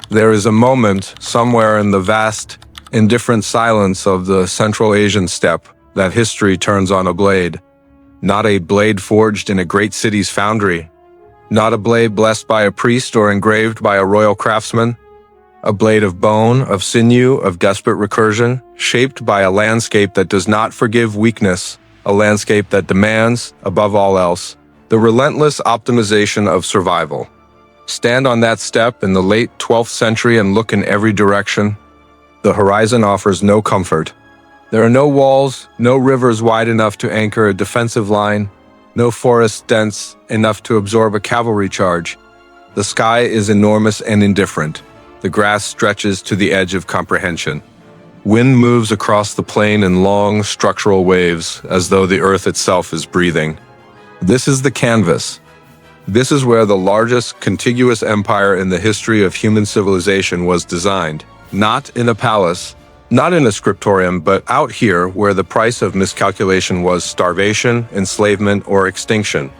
There is a moment somewhere in the vast, indifferent silence of the Central Asian steppe that history turns on a blade. Not a blade forged in a great city's foundry. Not a blade blessed by a priest or engraved by a royal craftsman. A blade of bone, of sinew, of desperate recursion, shaped by a landscape that does not forgive weakness, a landscape that demands, above all else, the relentless optimization of survival. Stand on that steppe in the late 12th century and look in every direction. The horizon offers no comfort. There are no walls, no rivers wide enough to anchor a defensive line, no forests dense enough to absorb a cavalry charge. The sky is enormous and indifferent. The grass stretches to the edge of comprehension. Wind moves across the plain in long, structural waves, as though the earth itself is breathing. This is the canvas. This is where the largest contiguous empire in the history of human civilization was designed. Not in a palace, not in a scriptorium, but out here where the price of miscalculation was starvation, enslavement, or extinction.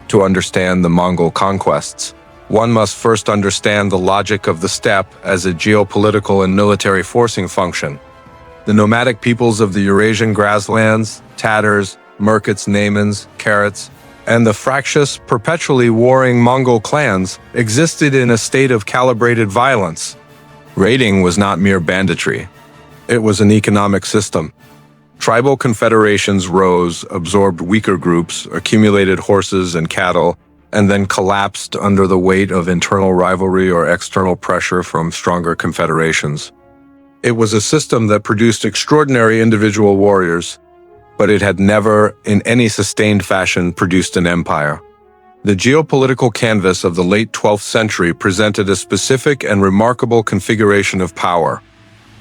To understand the Mongol conquests, one must first understand the logic of the steppe as a geopolitical and military forcing function. The nomadic peoples of the Eurasian grasslands, Tatars, Merkits, Naimans, Carats, and the fractious, perpetually warring Mongol clans existed in a state of calibrated violence. Raiding was not mere banditry. It was an economic system. Tribal confederations rose, absorbed weaker groups, accumulated horses and cattle, and then collapsed under the weight of internal rivalry or external pressure from stronger confederations. It was a system that produced extraordinary individual warriors, but it had never, in any sustained fashion, produced an empire. The geopolitical canvas of the late 12th century presented a specific and remarkable configuration of power.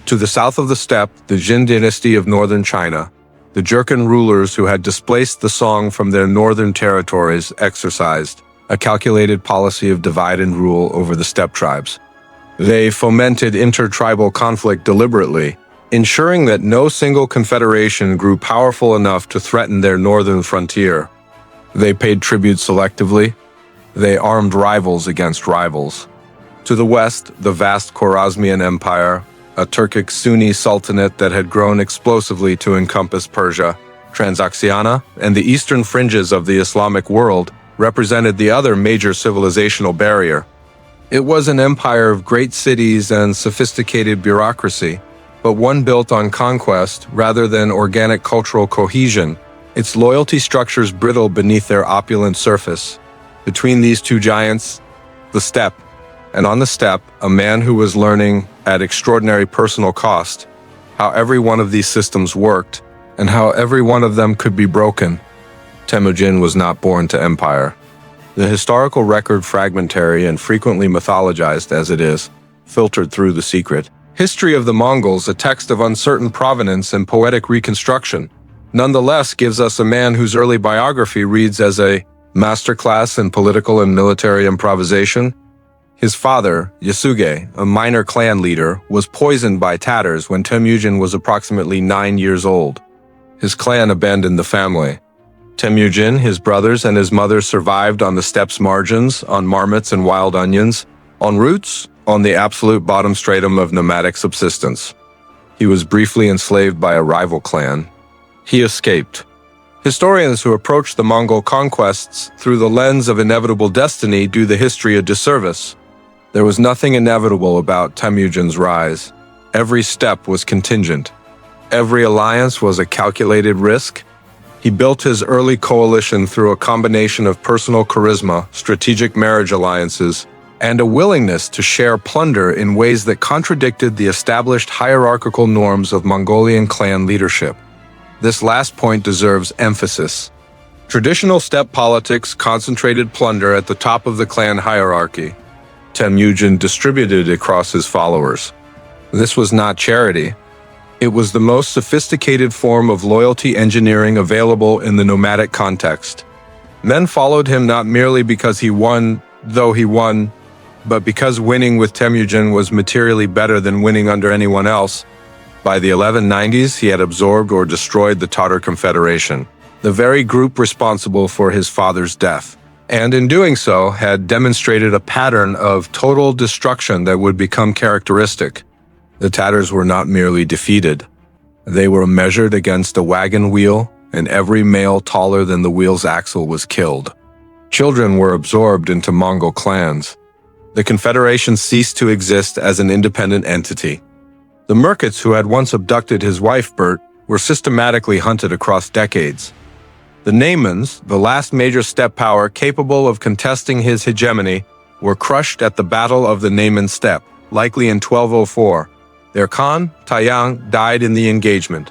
To the south of the steppe, the Jin dynasty of northern China, the Jurchen rulers who had displaced the Song from their northern territories exercised a calculated policy of divide and rule over the steppe tribes. They fomented intertribal conflict deliberately, ensuring that no single confederation grew powerful enough to threaten their northern frontier. They paid tribute selectively. They armed rivals against rivals. To the west, the vast Khwarezmian Empire, a Turkic Sunni sultanate that had grown explosively to encompass Persia, Transoxiana, and the eastern fringes of the Islamic world, represented the other major civilizational barrier. It was an empire of great cities and sophisticated bureaucracy, but one built on conquest rather than organic cultural cohesion, its loyalty structures brittle beneath their opulent surface. Between these two giants, the steppe, and on the steppe, a man who was learning, at extraordinary personal cost, how every one of these systems worked, and how every one of them could be broken. Temujin was not born to empire. The historical record, fragmentary and frequently mythologized as it is, filtered through the secret. History of the Mongols, a text of uncertain provenance and poetic reconstruction, nonetheless gives us a man whose early biography reads as a masterclass in political and military improvisation. His father, Yasuge, a minor clan leader, was poisoned by Tatars when Temujin was approximately 9 years old. His clan abandoned the family. Temujin, his brothers, and his mother survived on the steppe's margins, on marmots and wild onions, on roots, on the absolute bottom stratum of nomadic subsistence. He was briefly enslaved by a rival clan. He escaped. Historians who approach the Mongol conquests through the lens of inevitable destiny do the history a disservice. There was nothing inevitable about Temujin's rise. Every step was contingent. Every alliance was a calculated risk. He built his early coalition through a combination of personal charisma, strategic marriage alliances, and a willingness to share plunder in ways that contradicted the established hierarchical norms of Mongolian clan leadership. This last point deserves emphasis. Traditional steppe politics concentrated plunder at the top of the clan hierarchy. Temujin distributed it across his followers. This was not charity. It was the most sophisticated form of loyalty engineering available in the nomadic context. Men followed him not merely because he won, though he won, but because winning with Temujin was materially better than winning under anyone else. By the 1190s, he had absorbed or destroyed the Tatar Confederation, the very group responsible for his father's death. and in doing so had demonstrated a pattern of total destruction that would become characteristic. The Tatars were not merely defeated. They were measured against a wagon wheel, and every male taller than the wheel's axle was killed. Children were absorbed into Mongol clans. The confederation ceased to exist as an independent entity. The Merkits who had once abducted his wife Bert were systematically hunted across decades. The Naimans, the last major steppe power capable of contesting his hegemony, were crushed at the Battle of the Naiman Steppe, likely in 1204. Their Khan, Taiyang, died in the engagement.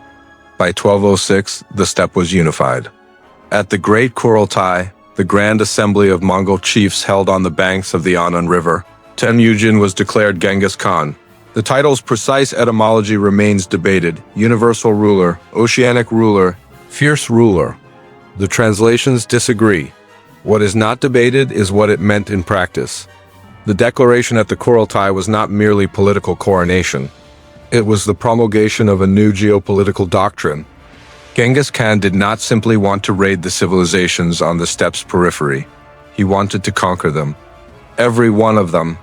By 1206, the steppe was unified. At the Great Kurultai, the grand assembly of Mongol chiefs held on the banks of the Onon River, Temujin was declared Genghis Khan. The title's precise etymology remains debated: universal ruler, oceanic ruler, fierce ruler. The translations disagree. What is not debated is what it meant in practice. The declaration at the Kurultai was not merely political coronation. It was the promulgation of a new geopolitical doctrine. Genghis Khan did not simply want to raid the civilizations on the steppe's periphery. He wanted to conquer them. Every one of them.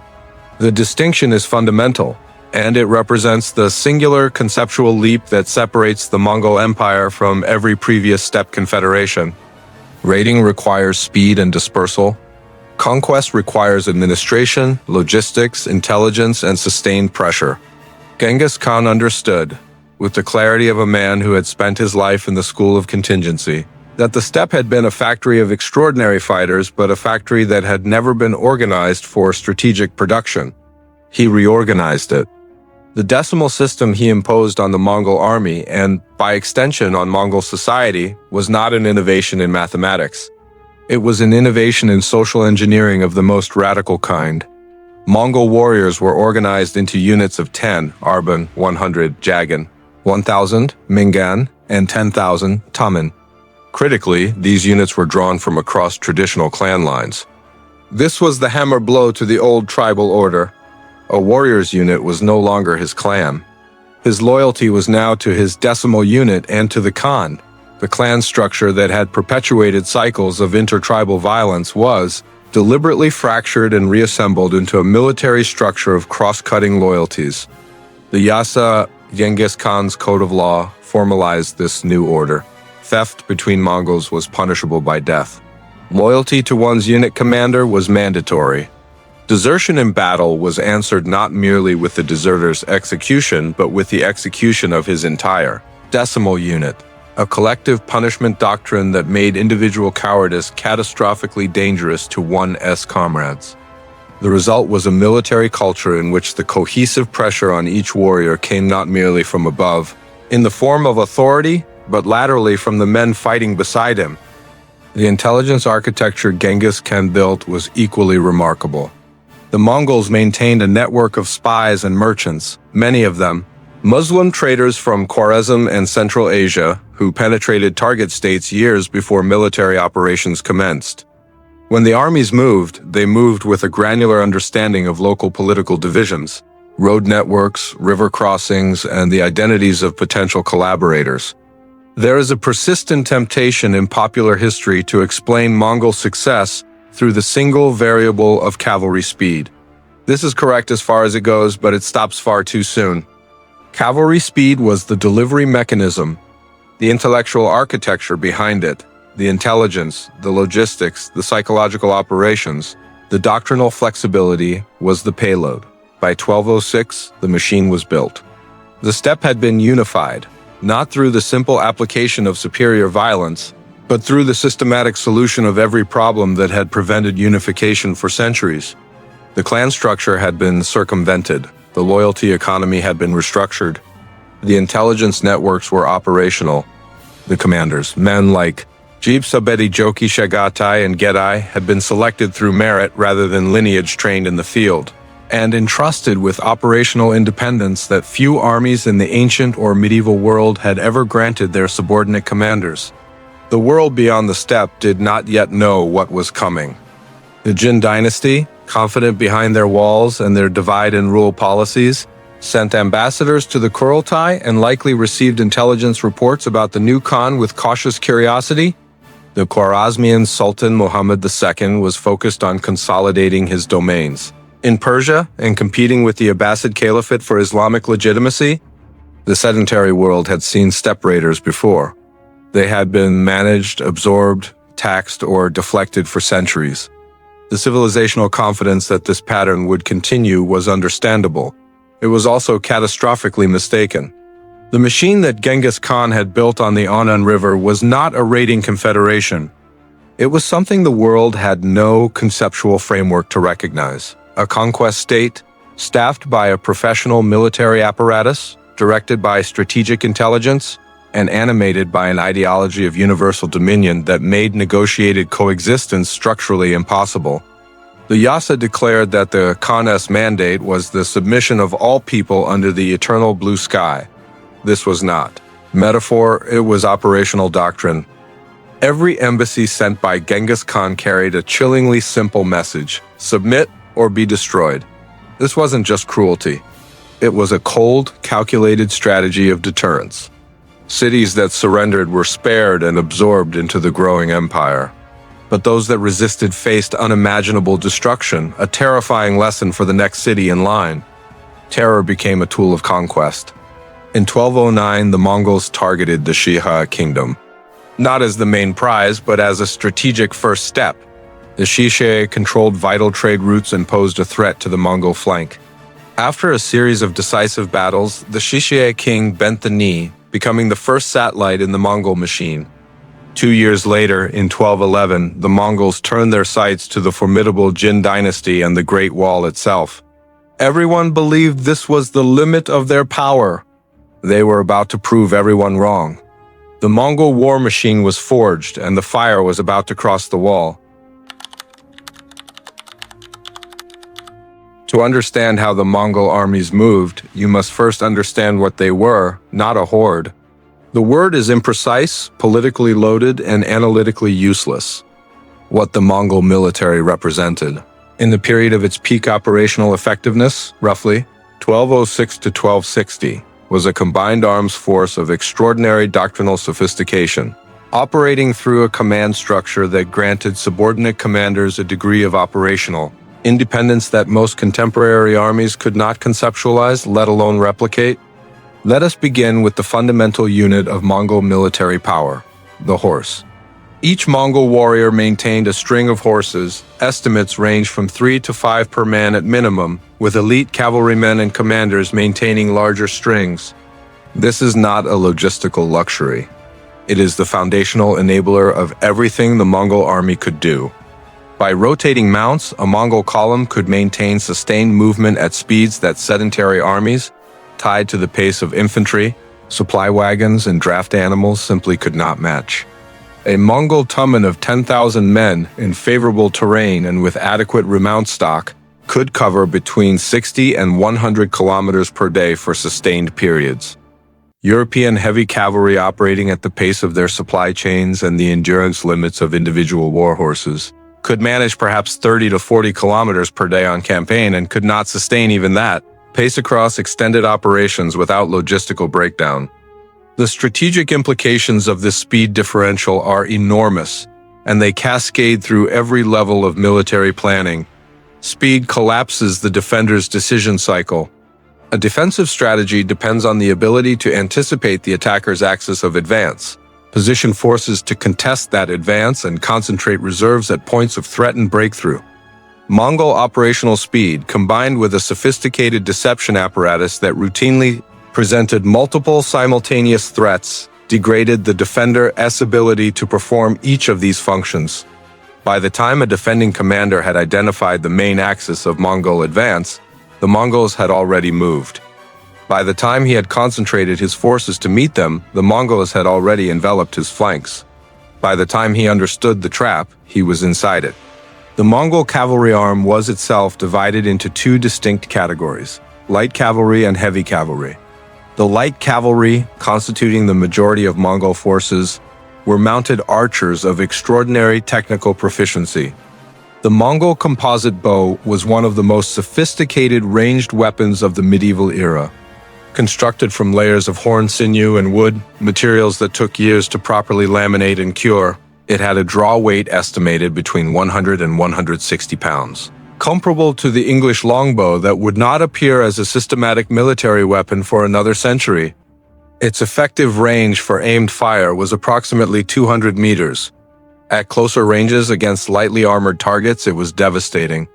The distinction is fundamental, and it represents the singular conceptual leap that separates the Mongol Empire from every previous steppe confederation. Raiding requires speed and dispersal. Conquest requires administration, logistics, intelligence, and sustained pressure. Genghis Khan understood, with the clarity of a man who had spent his life in the school of contingency, that the steppe had been a factory of extraordinary fighters, but a factory that had never been organized for strategic production. He reorganized it. The decimal system he imposed on the Mongol army, and by extension on Mongol society, was not an innovation in mathematics. It was an innovation in social engineering of the most radical kind. Mongol warriors were organized into units of 10, Arban, 100, Jagan, 1,000, Mingan, and 10,000, Taman. Critically, these units were drawn from across traditional clan lines. This was the hammer blow to the old tribal order. A warrior's unit was no longer his clan. His loyalty was now to his decimal unit and to the Khan. The clan structure that had perpetuated cycles of intertribal violence was deliberately fractured and reassembled into a military structure of cross-cutting loyalties. The Yasa, Genghis Khan's code of law, formalized this new order. Theft between Mongols was punishable by death. Loyalty to one's unit commander was mandatory. Desertion in battle was answered not merely with the deserter's execution, but with the execution of his entire decimal unit, a collective punishment doctrine that made individual cowardice catastrophically dangerous to one's comrades. The result was a military culture in which the cohesive pressure on each warrior came not merely from above, in the form of authority, but laterally from the men fighting beside him. The intelligence architecture Genghis Khan built was equally remarkable. The Mongols maintained a network of spies and merchants, many of them Muslim traders from Khwarezm and Central Asia, who penetrated target states years before military operations commenced. When the armies moved, they moved with a granular understanding of local political divisions, road networks, river crossings, and the identities of potential collaborators. There is a persistent temptation in popular history to explain Mongol success through the single variable of cavalry speed. This is correct as far as it goes, but it stops far too soon. Cavalry speed was the delivery mechanism, the intellectual architecture behind it, the intelligence, the logistics, the psychological operations, the doctrinal flexibility was the payload. By 1206, the machine was built. The steppe had been unified, not through the simple application of superior violence, but through the systematic solution of every problem that had prevented unification for centuries. The clan structure had been circumvented. The loyalty economy had been restructured. The intelligence networks were operational. The commanders, men like Jeeb Sabeti Joki Shagatai and Gedai, had been selected through merit rather than lineage trained in the field, and entrusted with operational independence that few armies in the ancient or medieval world had ever granted their subordinate commanders. The world beyond the steppe did not yet know what was coming. The Jin dynasty, confident behind their walls and their divide-and-rule policies, sent ambassadors to the Kurultai and likely received intelligence reports about the new Khan with cautious curiosity. The Khwarezmian Sultan Muhammad II was focused on consolidating his domains. In Persia, and competing with the Abbasid Caliphate for Islamic legitimacy, the sedentary world had seen steppe raiders before. They had been managed, absorbed, taxed, or deflected for centuries. The civilizational confidence that this pattern would continue was understandable. It was also catastrophically mistaken. The machine that Genghis Khan had built on the Onon River was not a raiding confederation. It was something the world had no conceptual framework to recognize. A conquest state, staffed by a professional military apparatus, directed by strategic intelligence, and animated by an ideology of universal dominion that made negotiated coexistence structurally impossible. The Yasa declared that the Khan's mandate was the submission of all people under the eternal blue sky. This was not metaphor, it was operational doctrine. Every embassy sent by Genghis Khan carried a chillingly simple message: submit or be destroyed. This wasn't just cruelty. It was a cold, calculated strategy of deterrence. Cities that surrendered were spared and absorbed into the growing empire. But those that resisted faced unimaginable destruction, a terrifying lesson for the next city in line. Terror became a tool of conquest. In 1209, the Mongols targeted the Shiha kingdom, not as the main prize, but as a strategic first step. The Shihe controlled vital trade routes and posed a threat to the Mongol flank. After a series of decisive battles, the Shihe king bent the knee, becoming the first satellite in the Mongol machine. 2 years later, in 1211, the Mongols turned their sights to the formidable Jin dynasty and the Great Wall itself. Everyone believed this was the limit of their power. They were about to prove everyone wrong. The Mongol war machine was forged, and the fire was about to cross the wall. To understand how the Mongol armies moved, you must first understand what they were, not a horde. The word is imprecise, politically loaded, and analytically useless. What the Mongol military represented. In the period of its peak operational effectiveness, roughly 1206 to 1260, was a combined arms force of extraordinary doctrinal sophistication, operating through a command structure that granted subordinate commanders a degree of operational independence that most contemporary armies could not conceptualize, let alone replicate. Let us begin with the fundamental unit of Mongol military power, the horse. Each Mongol warrior maintained a string of horses. Estimates range from 3 to 5 per man at minimum, with elite cavalrymen and commanders maintaining larger strings. This is not a logistical luxury. It is the foundational enabler of everything the Mongol army could do. By rotating mounts, a Mongol column could maintain sustained movement at speeds that sedentary armies, tied to the pace of infantry, supply wagons, and draft animals, simply could not match. A Mongol tumen of 10,000 men in favorable terrain and with adequate remount stock could cover between 60 and 100 kilometers per day for sustained periods. European heavy cavalry operating at the pace of their supply chains and the endurance limits of individual war horses could manage perhaps 30 to 40 kilometers per day on campaign and could not sustain even that pace across extended operations without logistical breakdown. The strategic implications of this speed differential are enormous, and they cascade through every level of military planning. Speed collapses the defender's decision cycle. A defensive strategy depends on the ability to anticipate the attacker's axis of advance, position forces to contest that advance, and concentrate reserves at points of threat and breakthrough. Mongol operational speed, combined with a sophisticated deception apparatus that routinely presented multiple simultaneous threats, degraded the defender's ability to perform each of these functions. By the time a defending commander had identified the main axis of Mongol advance, the Mongols had already moved. By the time he had concentrated his forces to meet them, the Mongols had already enveloped his flanks. By the time he understood the trap, he was inside it. The Mongol cavalry arm was itself divided into two distinct categories: light cavalry and heavy cavalry. The light cavalry, constituting the majority of Mongol forces, were mounted archers of extraordinary technical proficiency. The Mongol composite bow was one of the most sophisticated ranged weapons of the medieval era. Constructed from layers of horn sinew and wood, materials that took years to properly laminate and cure, It had a draw weight estimated between 100 and 160 pounds, comparable to the English longbow that would not appear as a systematic military weapon for another century. Its effective range for aimed fire was approximately 200 meters. At closer ranges against lightly armored targets, it was devastating.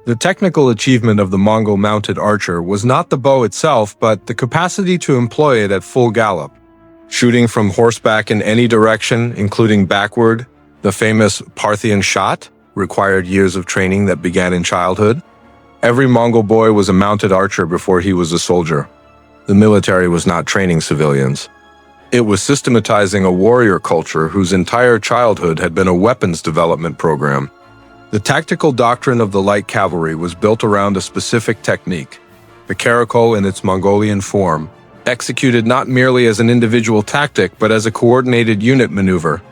The technical achievement of the Mongol mounted archer was not the bow itself, but the capacity to employ it at full gallop. Shooting from horseback in any direction, including backward, the famous Parthian shot, required years of training that began in childhood. Every Mongol boy was a mounted archer before he was a soldier. The military was not training civilians. It was systematizing a warrior culture whose entire childhood had been a weapons development program. The tactical doctrine of the light cavalry was built around a specific technique, the caracol in its Mongolian form, executed not merely as an individual tactic but as a coordinated unit maneuver.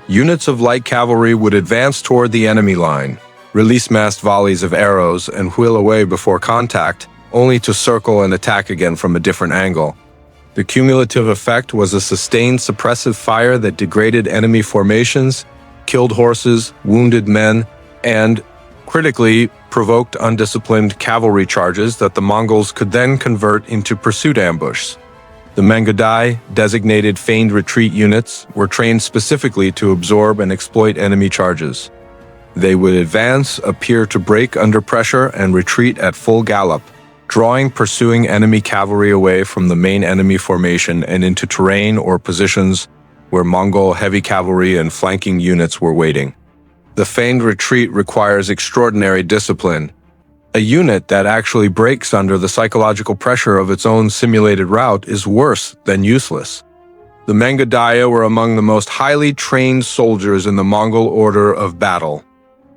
Units of light cavalry would advance toward the enemy line, release massed volleys of arrows, and wheel away before contact, only to circle and attack again from a different angle. The cumulative effect was a sustained suppressive fire that degraded enemy formations, killed horses, wounded men, and, critically, provoked undisciplined cavalry charges that the Mongols could then convert into pursuit ambush. The Mengadai, designated feigned retreat units, were trained specifically to absorb and exploit enemy charges. They would advance, appear to break under pressure, and retreat at full gallop, drawing pursuing enemy cavalry away from the main enemy formation and into terrain or positions where Mongol heavy cavalry and flanking units were waiting. The feigned retreat requires extraordinary discipline. A unit that actually breaks under the psychological pressure of its own simulated route is worse than useless. The Mengadaya were among the most highly trained soldiers in the Mongol order of battle.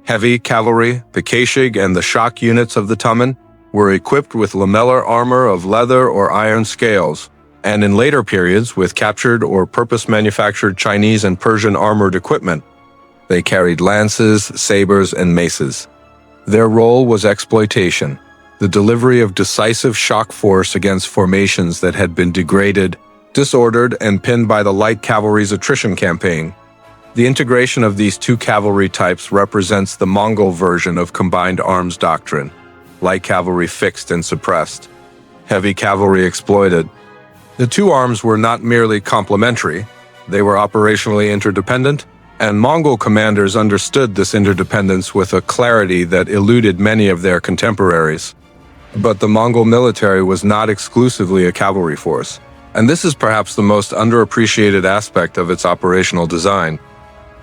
Heavy cavalry, the Kashig and the shock units of the Tumen, were equipped with lamellar armor of leather or iron scales, and in later periods with captured or purpose-manufactured Chinese and Persian armored equipment. They carried lances, sabers, and maces. Their role was exploitation, the delivery of decisive shock force against formations that had been degraded, disordered, and pinned by the light cavalry's attrition campaign. The integration of these two cavalry types represents the Mongol version of combined arms doctrine. Light cavalry fixed and suppressed, heavy cavalry exploited. The two arms were not merely complementary, they were operationally interdependent, and Mongol commanders understood this interdependence with a clarity that eluded many of their contemporaries. But the Mongol military was not exclusively a cavalry force, and this is perhaps the most underappreciated aspect of its operational design.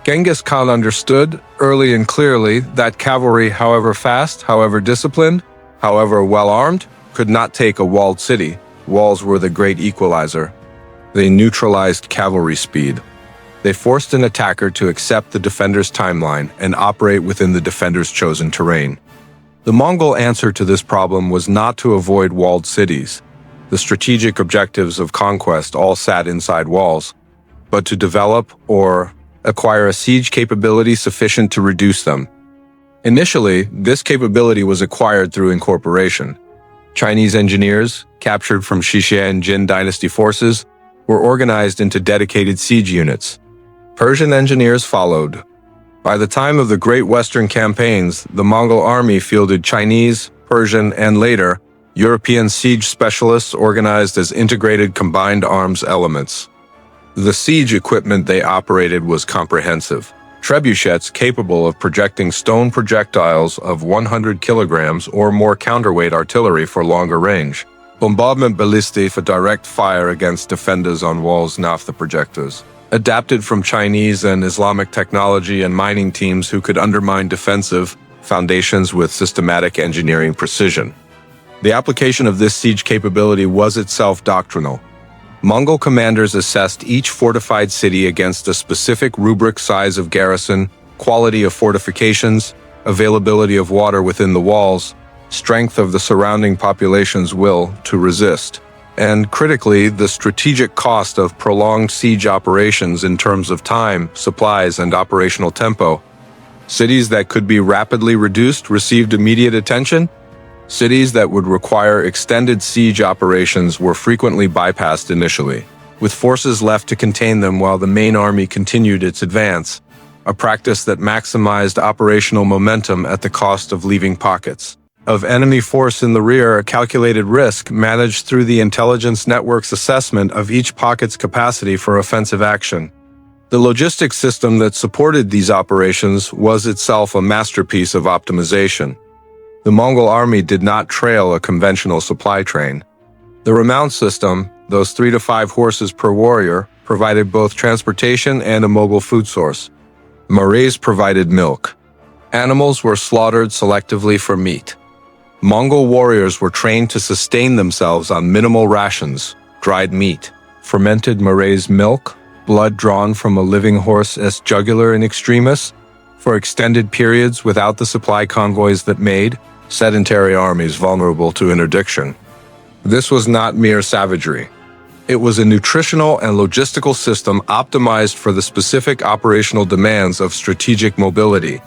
Genghis Khan understood, early and clearly, that cavalry, however fast, however disciplined, however well-armed, could not take a walled city. Walls were the great equalizer. They neutralized cavalry speed. They forced an attacker to accept the defender's timeline and operate within the defender's chosen terrain. The Mongol answer to this problem was not to avoid walled cities. The strategic objectives of conquest all sat inside walls, but to develop or acquire a siege capability sufficient to reduce them. Initially, this capability was acquired through incorporation. Chinese engineers, captured from Xixia Jin dynasty forces, were organized into dedicated siege units. Persian engineers followed. By the time of the Great Western Campaigns, the Mongol army fielded Chinese, Persian, and later, European siege specialists organized as integrated combined arms elements. The siege equipment they operated was comprehensive. Trebuchets capable of projecting stone projectiles of 100 kilograms or more counterweight artillery for longer range. Bombardment ballistae for direct fire against defenders on walls naphtha projectors. Adapted from Chinese and Islamic technology and mining teams who could undermine defensive foundations with systematic engineering precision. The application of this siege capability was itself doctrinal. Mongol commanders assessed each fortified city against a specific rubric: size of garrison, quality of fortifications, availability of water within the walls, strength of the surrounding population's will to resist, and critically, the strategic cost of prolonged siege operations in terms of time, supplies, and operational tempo. Cities that could be rapidly reduced received immediate attention. Cities that would require extended siege operations were frequently bypassed initially, with forces left to contain them while the main army continued its advance. a practice that maximized operational momentum at the cost of leaving pockets of enemy force in the rear, a calculated risk managed through the intelligence network's assessment of each pocket's capacity for offensive action. The logistics system that supported these operations was itself a masterpiece of optimization. The Mongol army did not trail a conventional supply train. The remount system, those 3 to 5 horses per warrior, provided both transportation and a mobile food source. Marays provided milk. Animals were slaughtered selectively for meat. Mongol warriors were trained to sustain themselves on minimal rations, dried meat, fermented Marays milk, blood drawn from a living horse's jugular in extremis, for extended periods without the supply convoys that made sedentary armies vulnerable to interdiction. This was not mere savagery. It was a nutritional and logistical system optimized for the specific operational demands of strategic mobility.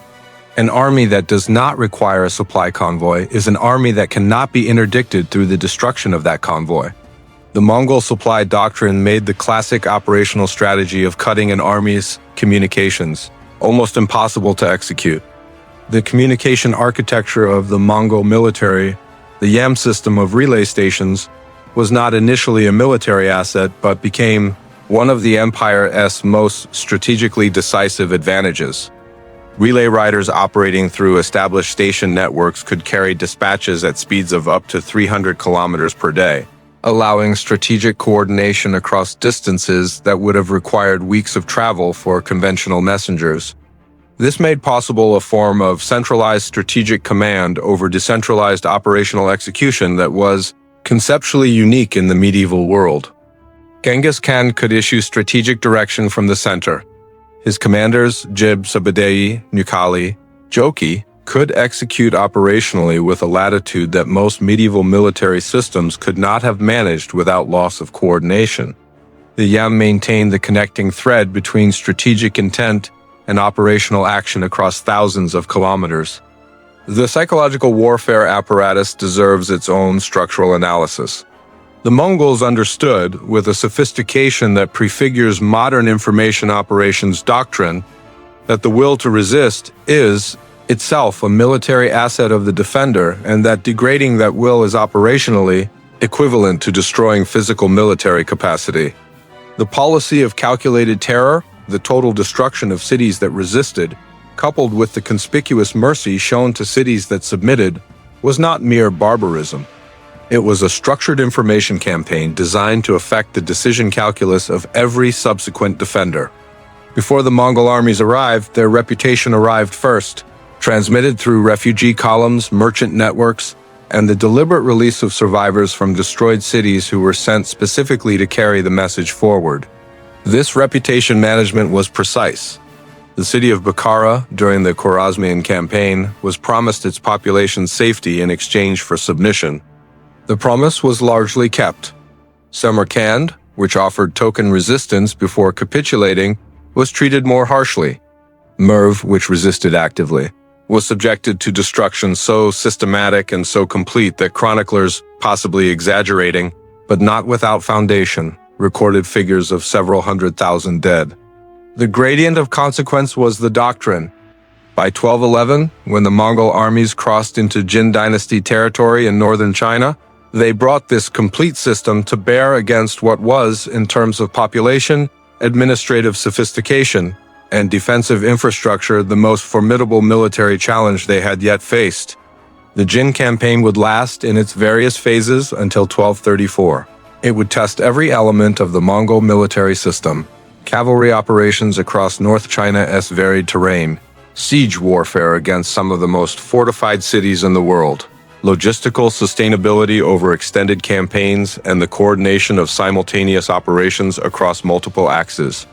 An army that does not require a supply convoy is an army that cannot be interdicted through the destruction of that convoy. The Mongol supply doctrine made the classic operational strategy of cutting an army's communications almost impossible to execute. The communication architecture of the Mongol military, the YAM system of relay stations, was not initially a military asset but became one of the empire's most strategically decisive advantages. Relay riders operating through established station networks could carry dispatches at speeds of up to 300 kilometers per day, allowing strategic coordination across distances that would have required weeks of travel for conventional messengers. This made possible a form of centralized strategic command over decentralized operational execution that was conceptually unique in the medieval world. Genghis Khan could issue strategic direction from the center. His commanders, Jib, Sabadei, Nukali, Joki, could execute operationally with a latitude that most medieval military systems could not have managed without loss of coordination. The YAM maintained the connecting thread between strategic intent and operational action across thousands of kilometers. The psychological warfare apparatus deserves its own structural analysis. The Mongols understood, with a sophistication that prefigures modern information operations doctrine, that the will to resist is, itself, a military asset of the defender, and that degrading that will is operationally equivalent to destroying physical military capacity. The policy of calculated terror, the total destruction of cities that resisted, coupled with the conspicuous mercy shown to cities that submitted, was not mere barbarism. It was a structured information campaign designed to affect the decision calculus of every subsequent defender. Before the Mongol armies arrived, their reputation arrived first, transmitted through refugee columns, merchant networks, and the deliberate release of survivors from destroyed cities who were sent specifically to carry the message forward. This reputation management was precise. The city of Bukhara, during the Khwarezmian campaign, was promised its population's safety in exchange for submission. The promise was largely kept. Samarkand, which offered token resistance before capitulating, was treated more harshly. Merv, which resisted actively, was subjected to destruction so systematic and so complete that chroniclers, possibly exaggerating, but not without foundation, recorded figures of several 100,000 dead. The gradient of consequence was the doctrine. By 1211, when the Mongol armies crossed into Jin dynasty territory in northern China, they brought this complete system to bear against what was, in terms of population, administrative sophistication, and defensive infrastructure, the most formidable military challenge they had yet faced. The Jin campaign would last in its various phases until 1234. It would test every element of the Mongol military system: cavalry operations across North China's varied terrain, siege warfare against some of the most fortified cities in the world, logistical sustainability over extended campaigns, and the coordination of simultaneous operations across multiple axes.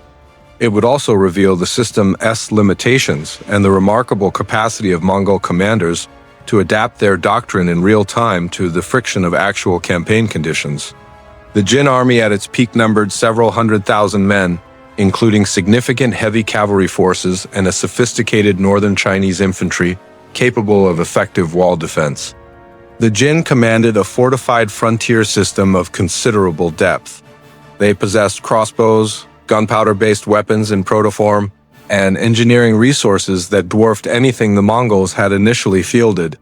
It would also reveal the system's limitations and the remarkable capacity of Mongol commanders to adapt their doctrine in real time to the friction of actual campaign conditions. The Jin army at its peak numbered several 100,000 men, including significant heavy cavalry forces and a sophisticated northern Chinese infantry capable of effective wall defense. The Jin commanded a fortified frontier system of considerable depth. They possessed crossbows, gunpowder-based weapons in protoform, and engineering resources that dwarfed anything the Mongols had initially fielded.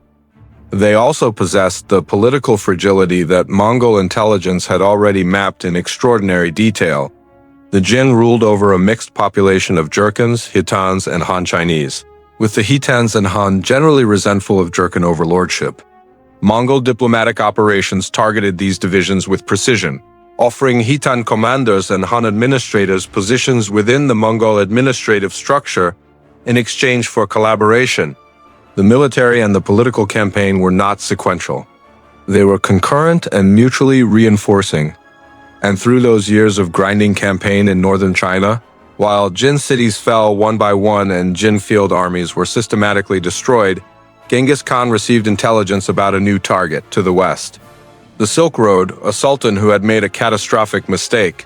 They also possessed the political fragility that Mongol intelligence had already mapped in extraordinary detail. The Jin ruled over a mixed population of Jurchens, Hittans, and Han Chinese, with the Hittans and Han generally resentful of Jurchen overlordship. Mongol diplomatic operations targeted these divisions with precision, offering Hittan commanders and Han administrators positions within the Mongol administrative structure in exchange for collaboration. The military and the political campaign were not sequential. They were concurrent and mutually reinforcing. And through those years of grinding campaign in northern China, while Jin cities fell one by one and Jin field armies were systematically destroyed, Genghis Khan received intelligence about a new target to the west. The Silk Road, a sultan who had made a catastrophic mistake.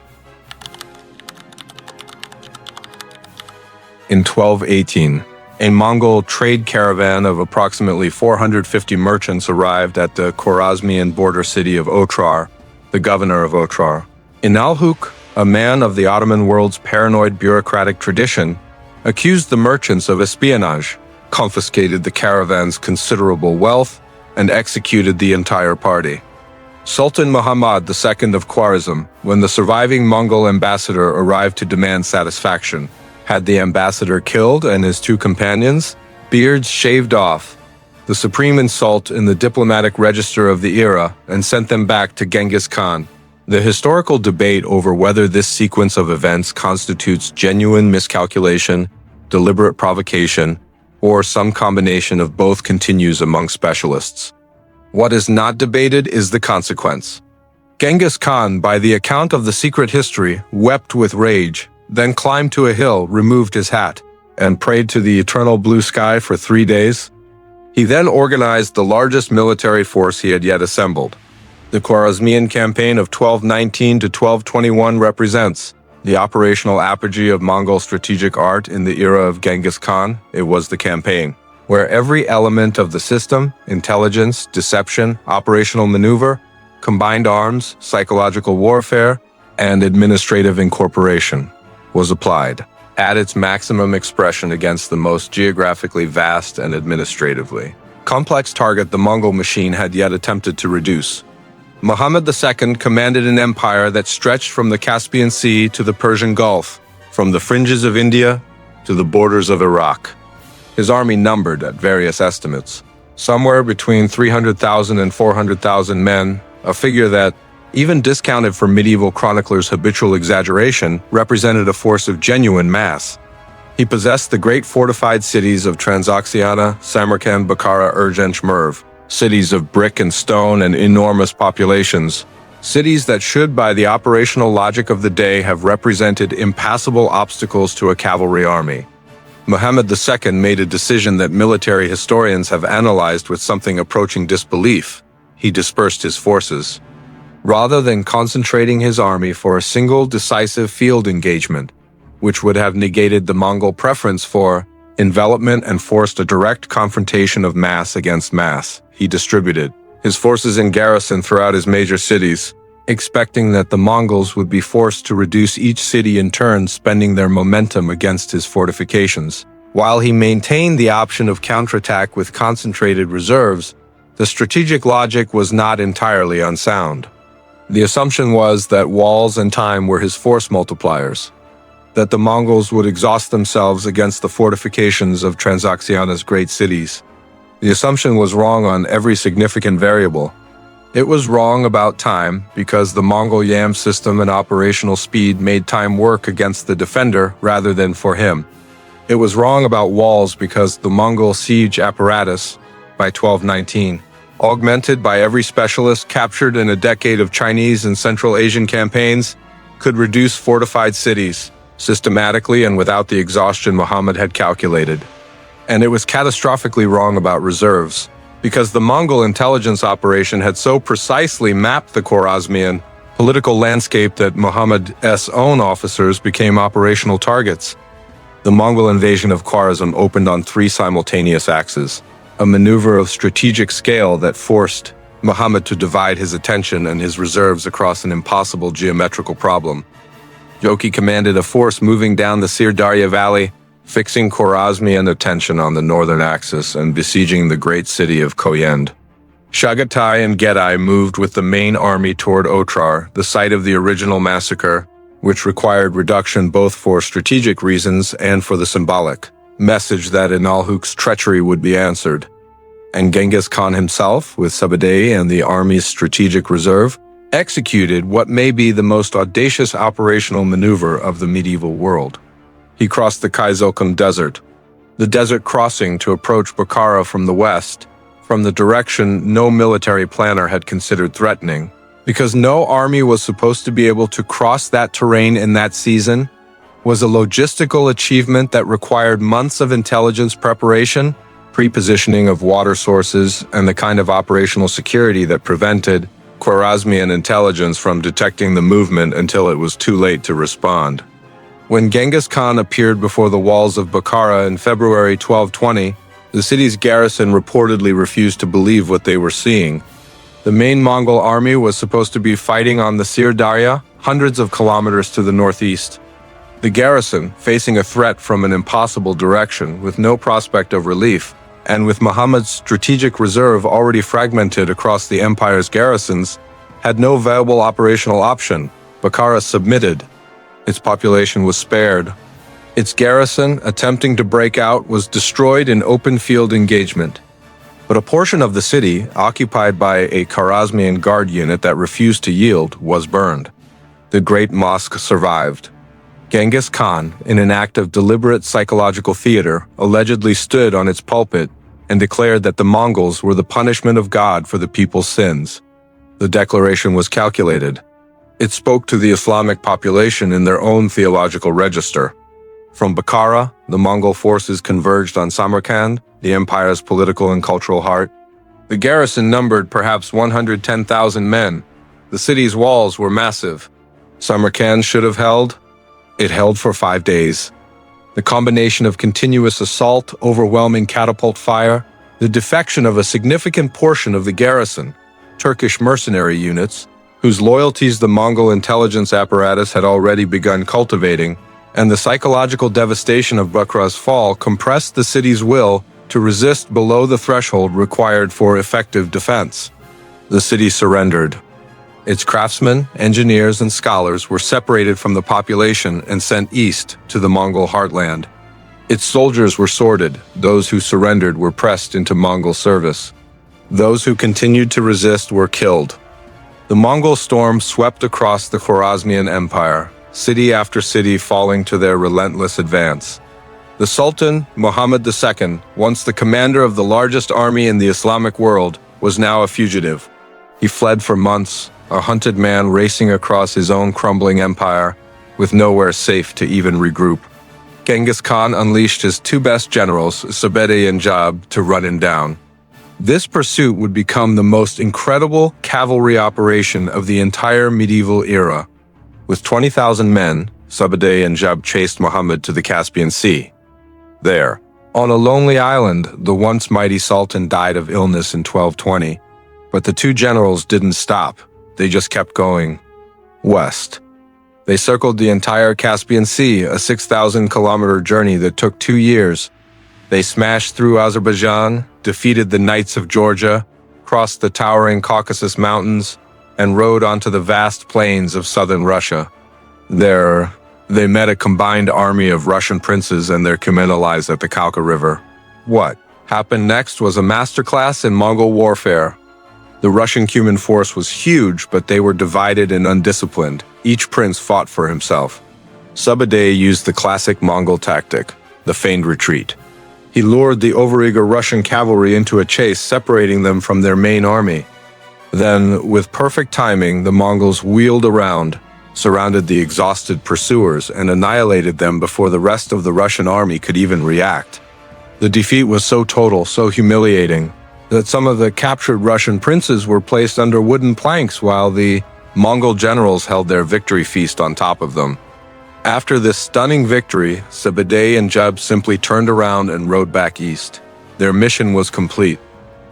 In 1218, a Mongol trade caravan of approximately 450 merchants arrived at the Khwarezmian border city of Otrar, the governor of Otrar. Inalhuk, a man of the Ottoman world's paranoid bureaucratic tradition, accused the merchants of espionage, confiscated the caravan's considerable wealth, and executed the entire party. Sultan Muhammad II of Khwarezm, when the surviving Mongol ambassador arrived to demand satisfaction, had the ambassador killed and his two companions, beards shaved off, the supreme insult in the diplomatic register of the era, and sent them back to Genghis Khan. The historical debate over whether this sequence of events constitutes genuine miscalculation, deliberate provocation, or some combination of both continues among specialists. What is not debated is the consequence. Genghis Khan, by the account of the secret history, wept with rage, then climbed to a hill, removed his hat, and prayed to the eternal blue sky for 3 days. He then organized the largest military force he had yet assembled. The Khwarezmian campaign of 1219 to 1221 represents the operational apogee of Mongol strategic art in the era of Genghis Khan. It was the campaign where every element of the system, intelligence, deception, operational maneuver, combined arms, psychological warfare, and administrative incorporation was applied at its maximum expression against the most geographically vast and administratively complex target the Mongol machine had yet attempted to reduce. Muhammad II commanded an empire that stretched from the Caspian Sea to the Persian Gulf, from the fringes of India to the borders of Iraq. His army numbered, at various estimates, somewhere between 300,000 and 400,000 men, a figure that, even discounted for medieval chroniclers' habitual exaggeration, represented a force of genuine mass. He possessed the great fortified cities of Transoxiana, Samarkand, Bukhara, Urgench, Merv, cities of brick and stone and enormous populations, cities that should, by the operational logic of the day, have represented impassable obstacles to a cavalry army. Muhammad II made a decision that military historians have analyzed with something approaching disbelief. He dispersed his forces. Rather than concentrating his army for a single decisive field engagement, which would have negated the Mongol preference for envelopment and forced a direct confrontation of mass against mass, he distributed his forces in garrison throughout his major cities, expecting that the Mongols would be forced to reduce each city in turn, spending their momentum against his fortifications. While he maintained the option of counterattack with concentrated reserves, the strategic logic was not entirely unsound. The assumption was that walls and time were his force multipliers, that the Mongols would exhaust themselves against the fortifications of Transoxiana's great cities. The assumption was wrong on every significant variable. It was wrong about time because the Mongol YAM system and operational speed made time work against the defender rather than for him. It was wrong about walls because the Mongol siege apparatus, by 1219, augmented by every specialist captured in a decade of Chinese and Central Asian campaigns, could reduce fortified cities systematically and without the exhaustion Muhammad had calculated. And it was catastrophically wrong about reserves, because the Mongol intelligence operation had so precisely mapped the Khwarezmian political landscape that Muhammad's own officers became operational targets. The Mongol invasion of Khwarezm opened on 3 simultaneous axes, a maneuver of strategic scale that forced Muhammad to divide his attention and his reserves across an impossible geometrical problem. Jochi commanded a force moving down the Sir Darya Valley, fixing Khwarezmian attention on the northern axis and besieging the great city of Koyend. Chagatai and Gedai moved with the main army toward Otrar, the site of the original massacre, which required reduction both for strategic reasons and for the symbolic message that Inalhuk's treachery would be answered. And Genghis Khan himself, with Sabadeh and the army's strategic reserve, executed what may be the most audacious operational maneuver of the medieval world. He crossed the Kaizokun Desert, the desert crossing to approach Bukhara from the west, from the direction no military planner had considered threatening. Because no army was supposed to be able to cross that terrain in that season, was a logistical achievement that required months of intelligence preparation, pre-positioning of water sources, and the kind of operational security that prevented Khwarezmian intelligence from detecting the movement until it was too late to respond. When Genghis Khan appeared before the walls of Bukhara in February 1220, the city's garrison reportedly refused to believe what they were seeing. The main Mongol army was supposed to be fighting on the Sir Darya, hundreds of kilometers to the northeast. The garrison, facing a threat from an impossible direction with no prospect of relief, and with Muhammad's strategic reserve already fragmented across the empire's garrisons, had no viable operational option. Bukhara submitted. Its population was spared. Its garrison, attempting to break out, was destroyed in open field engagement. But a portion of the city, occupied by a Khwarezmian guard unit that refused to yield, was burned. The great mosque survived. Genghis Khan, in an act of deliberate psychological theater, allegedly stood on its pulpit and declared that the Mongols were the punishment of God for the people's sins. The declaration was calculated. It spoke to the Islamic population in their own theological register. From Bukhara, the Mongol forces converged on Samarkand, the empire's political and cultural heart. The garrison numbered perhaps 110,000 men. The city's walls were massive. Samarkand should have held. It held for 5 days. The combination of continuous assault, overwhelming catapult fire, the defection of a significant portion of the garrison, Turkish mercenary units, whose loyalties the Mongol intelligence apparatus had already begun cultivating, and the psychological devastation of Bukhara's fall compressed the city's will to resist below the threshold required for effective defense. The city surrendered. Its craftsmen, engineers, and scholars were separated from the population and sent east to the Mongol heartland. Its soldiers were sorted. Those who surrendered were pressed into Mongol service. Those who continued to resist were killed. The Mongol storm swept across the Khwarezmian Empire, city after city falling to their relentless advance. The Sultan, Muhammad II, once the commander of the largest army in the Islamic world, was now a fugitive. He fled for months, a hunted man racing across his own crumbling empire, with nowhere safe to even regroup. Genghis Khan unleashed his two best generals, Sabadeh and Jab, to run him down. This pursuit would become the most incredible cavalry operation of the entire medieval era. With 20,000 men, Sabadeh and Jab chased Muhammad to the Caspian Sea. There, on a lonely island, the once mighty Sultan died of illness in 1220. But the two generals didn't stop. They just kept going west. They circled the entire Caspian Sea, a 6,000-kilometer journey that took 2 years. They smashed through Azerbaijan, defeated the Knights of Georgia, crossed the towering Caucasus Mountains, and rode onto the vast plains of southern Russia. There, they met a combined army of Russian princes and their Cuman allies at the Onon River. What happened next was a masterclass in Mongol warfare. The Russian Cuman force was huge, but they were divided and undisciplined. Each prince fought for himself. Sabadeh used the classic Mongol tactic, the feigned retreat. He lured the overeager Russian cavalry into a chase, separating them from their main army. Then, with perfect timing, the Mongols wheeled around, surrounded the exhausted pursuers, and annihilated them before the rest of the Russian army could even react. The defeat was so total, so humiliating, that some of the captured Russian princes were placed under wooden planks while the Mongol generals held their victory feast on top of them. After this stunning victory, Sabadeh and Jab simply turned around and rode back east. Their mission was complete.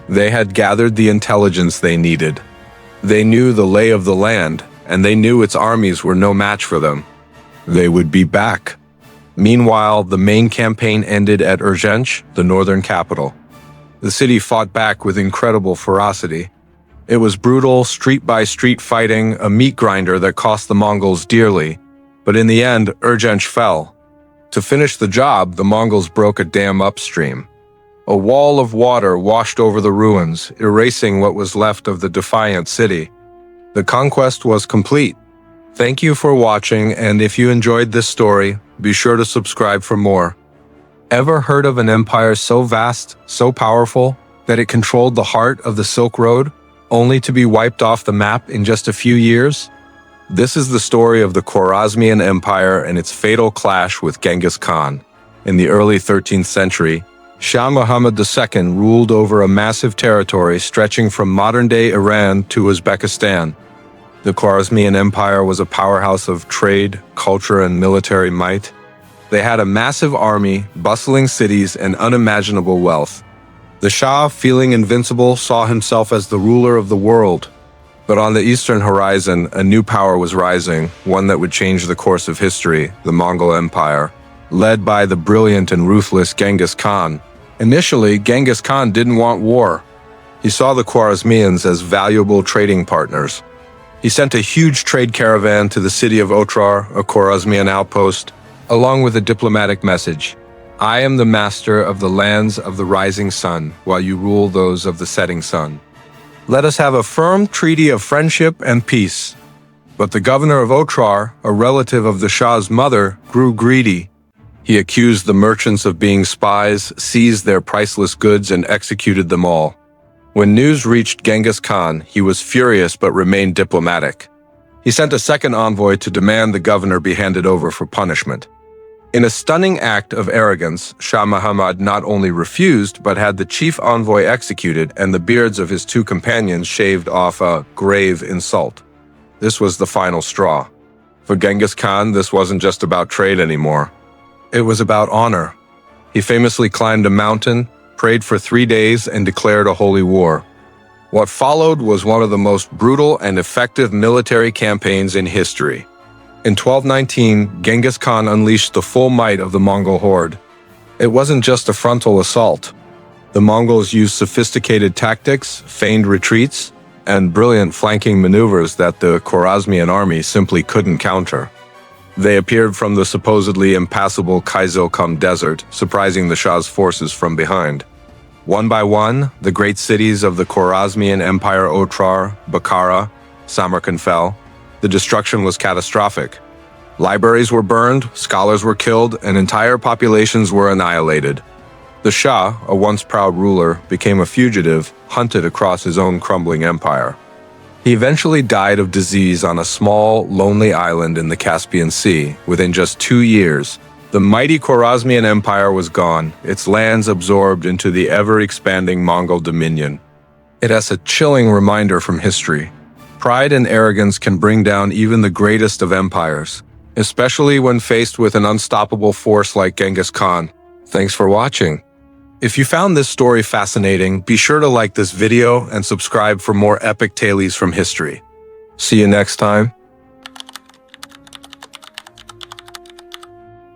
They had gathered the intelligence they needed. They knew the lay of the land, and they knew its armies were no match for them. They would be back. Meanwhile, the main campaign ended at Urgench, the northern capital. The city fought back with incredible ferocity. It was brutal, street-by-street fighting, a meat grinder that cost the Mongols dearly. But in the end, Urgench fell. To finish the job, the Mongols broke a dam upstream. A wall of water washed over the ruins, erasing what was left of the defiant city. The conquest was complete. Thank you for watching, and if you enjoyed this story, be sure to subscribe for more. Ever heard of an empire so vast, so powerful, that it controlled the heart of the Silk Road, only to be wiped off the map in just a few years? This is the story of the Khwarezmian Empire and its fatal clash with Genghis Khan. In the early 13th century, Shah Muhammad II ruled over a massive territory stretching from modern-day Iran to Uzbekistan. The Khwarezmian Empire was a powerhouse of trade, culture, and military might. They had a massive army, bustling cities, and unimaginable wealth. The Shah, feeling invincible, saw himself as the ruler of the world. But on the eastern horizon, a new power was rising, one that would change the course of history, the Mongol Empire, led by the brilliant and ruthless Genghis Khan. Initially, Genghis Khan didn't want war. He saw the Khwarezmians as valuable trading partners. He sent a huge trade caravan to the city of Otrar, a Khwarezmian outpost, along with a diplomatic message. I am the master of the lands of the rising sun, while you rule those of the setting sun. Let us have a firm treaty of friendship and peace. But the governor of Otrar, a relative of the Shah's mother, grew greedy. He accused the merchants of being spies, seized their priceless goods, and executed them all. When news reached Genghis Khan, he was furious but remained diplomatic. He sent a second envoy to demand the governor be handed over for punishment. In a stunning act of arrogance, Shah Muhammad not only refused, but had the chief envoy executed and the beards of his two companions shaved off, a grave insult. This was the final straw. For Genghis Khan, this wasn't just about trade anymore. It was about honor. He famously climbed a mountain, prayed for 3 days, and declared a holy war. What followed was one of the most brutal and effective military campaigns in history. In 1219, Genghis Khan unleashed the full might of the Mongol horde. It wasn't just a frontal assault. The Mongols used sophisticated tactics, feigned retreats, and brilliant flanking maneuvers that the Khwarezmian army simply couldn't counter. They appeared from the supposedly impassable Kaizokum desert, surprising the Shah's forces from behind. One by one, the great cities of the Khwarezmian Empire Otrar, Bukhara, Samarkand fell. The destruction was catastrophic. Libraries were burned, scholars were killed, and entire populations were annihilated. The Shah, a once proud ruler, became a fugitive, hunted across his own crumbling empire. He eventually died of disease on a small, lonely island in the Caspian Sea. Within just 2 years, the mighty Khwarezmian Empire was gone, its lands absorbed into the ever-expanding Mongol dominion. It has a chilling reminder from history. Pride and arrogance can bring down even the greatest of empires, especially when faced with an unstoppable force like Genghis Khan. Thanks for watching. If you found this story fascinating, be sure to like this video and subscribe for more epic tales from history. See you next time.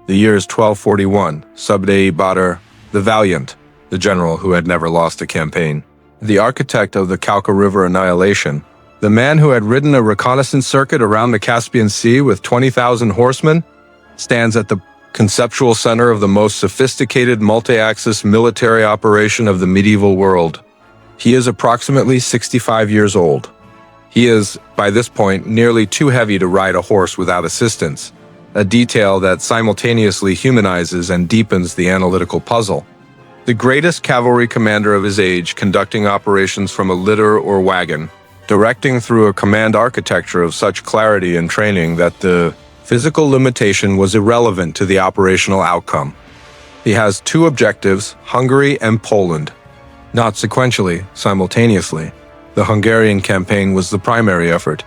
The year is 1241. Subdai-Badr, the Valiant, the general who had never lost a campaign, the architect of the Onon River annihilation, the man who had ridden a reconnaissance circuit around the Caspian Sea with 20,000 horsemen, stands at the conceptual center of the most sophisticated multi-axis military operation of the medieval world. He is approximately 65 years old. He is, by this point, nearly too heavy to ride a horse without assistance, a detail that simultaneously humanizes and deepens the analytical puzzle. The greatest cavalry commander of his age, conducting operations from a litter or wagon, directing through a command architecture of such clarity and training that the physical limitation was irrelevant to the operational outcome. He has two objectives, Hungary and Poland. Not sequentially, simultaneously. The Hungarian campaign was the primary effort.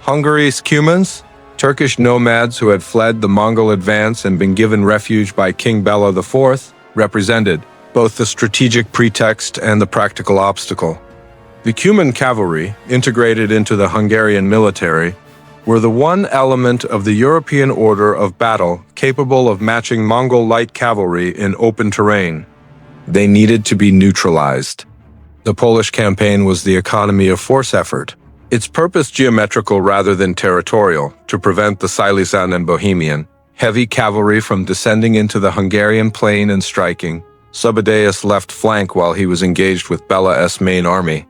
Hungary's Cumans, Turkish nomads who had fled the Mongol advance and been given refuge by King Bela IV, represented both the strategic pretext and the practical obstacle. The Cuman cavalry, integrated into the Hungarian military, were the one element of the European order of battle capable of matching Mongol light cavalry in open terrain. They needed to be neutralized. The Polish campaign was the economy of force effort, its purpose geometrical rather than territorial, to prevent the Silesian and Bohemian heavy cavalry from descending into the Hungarian plain and striking Sabadeus' left flank while he was engaged with Bella's main army.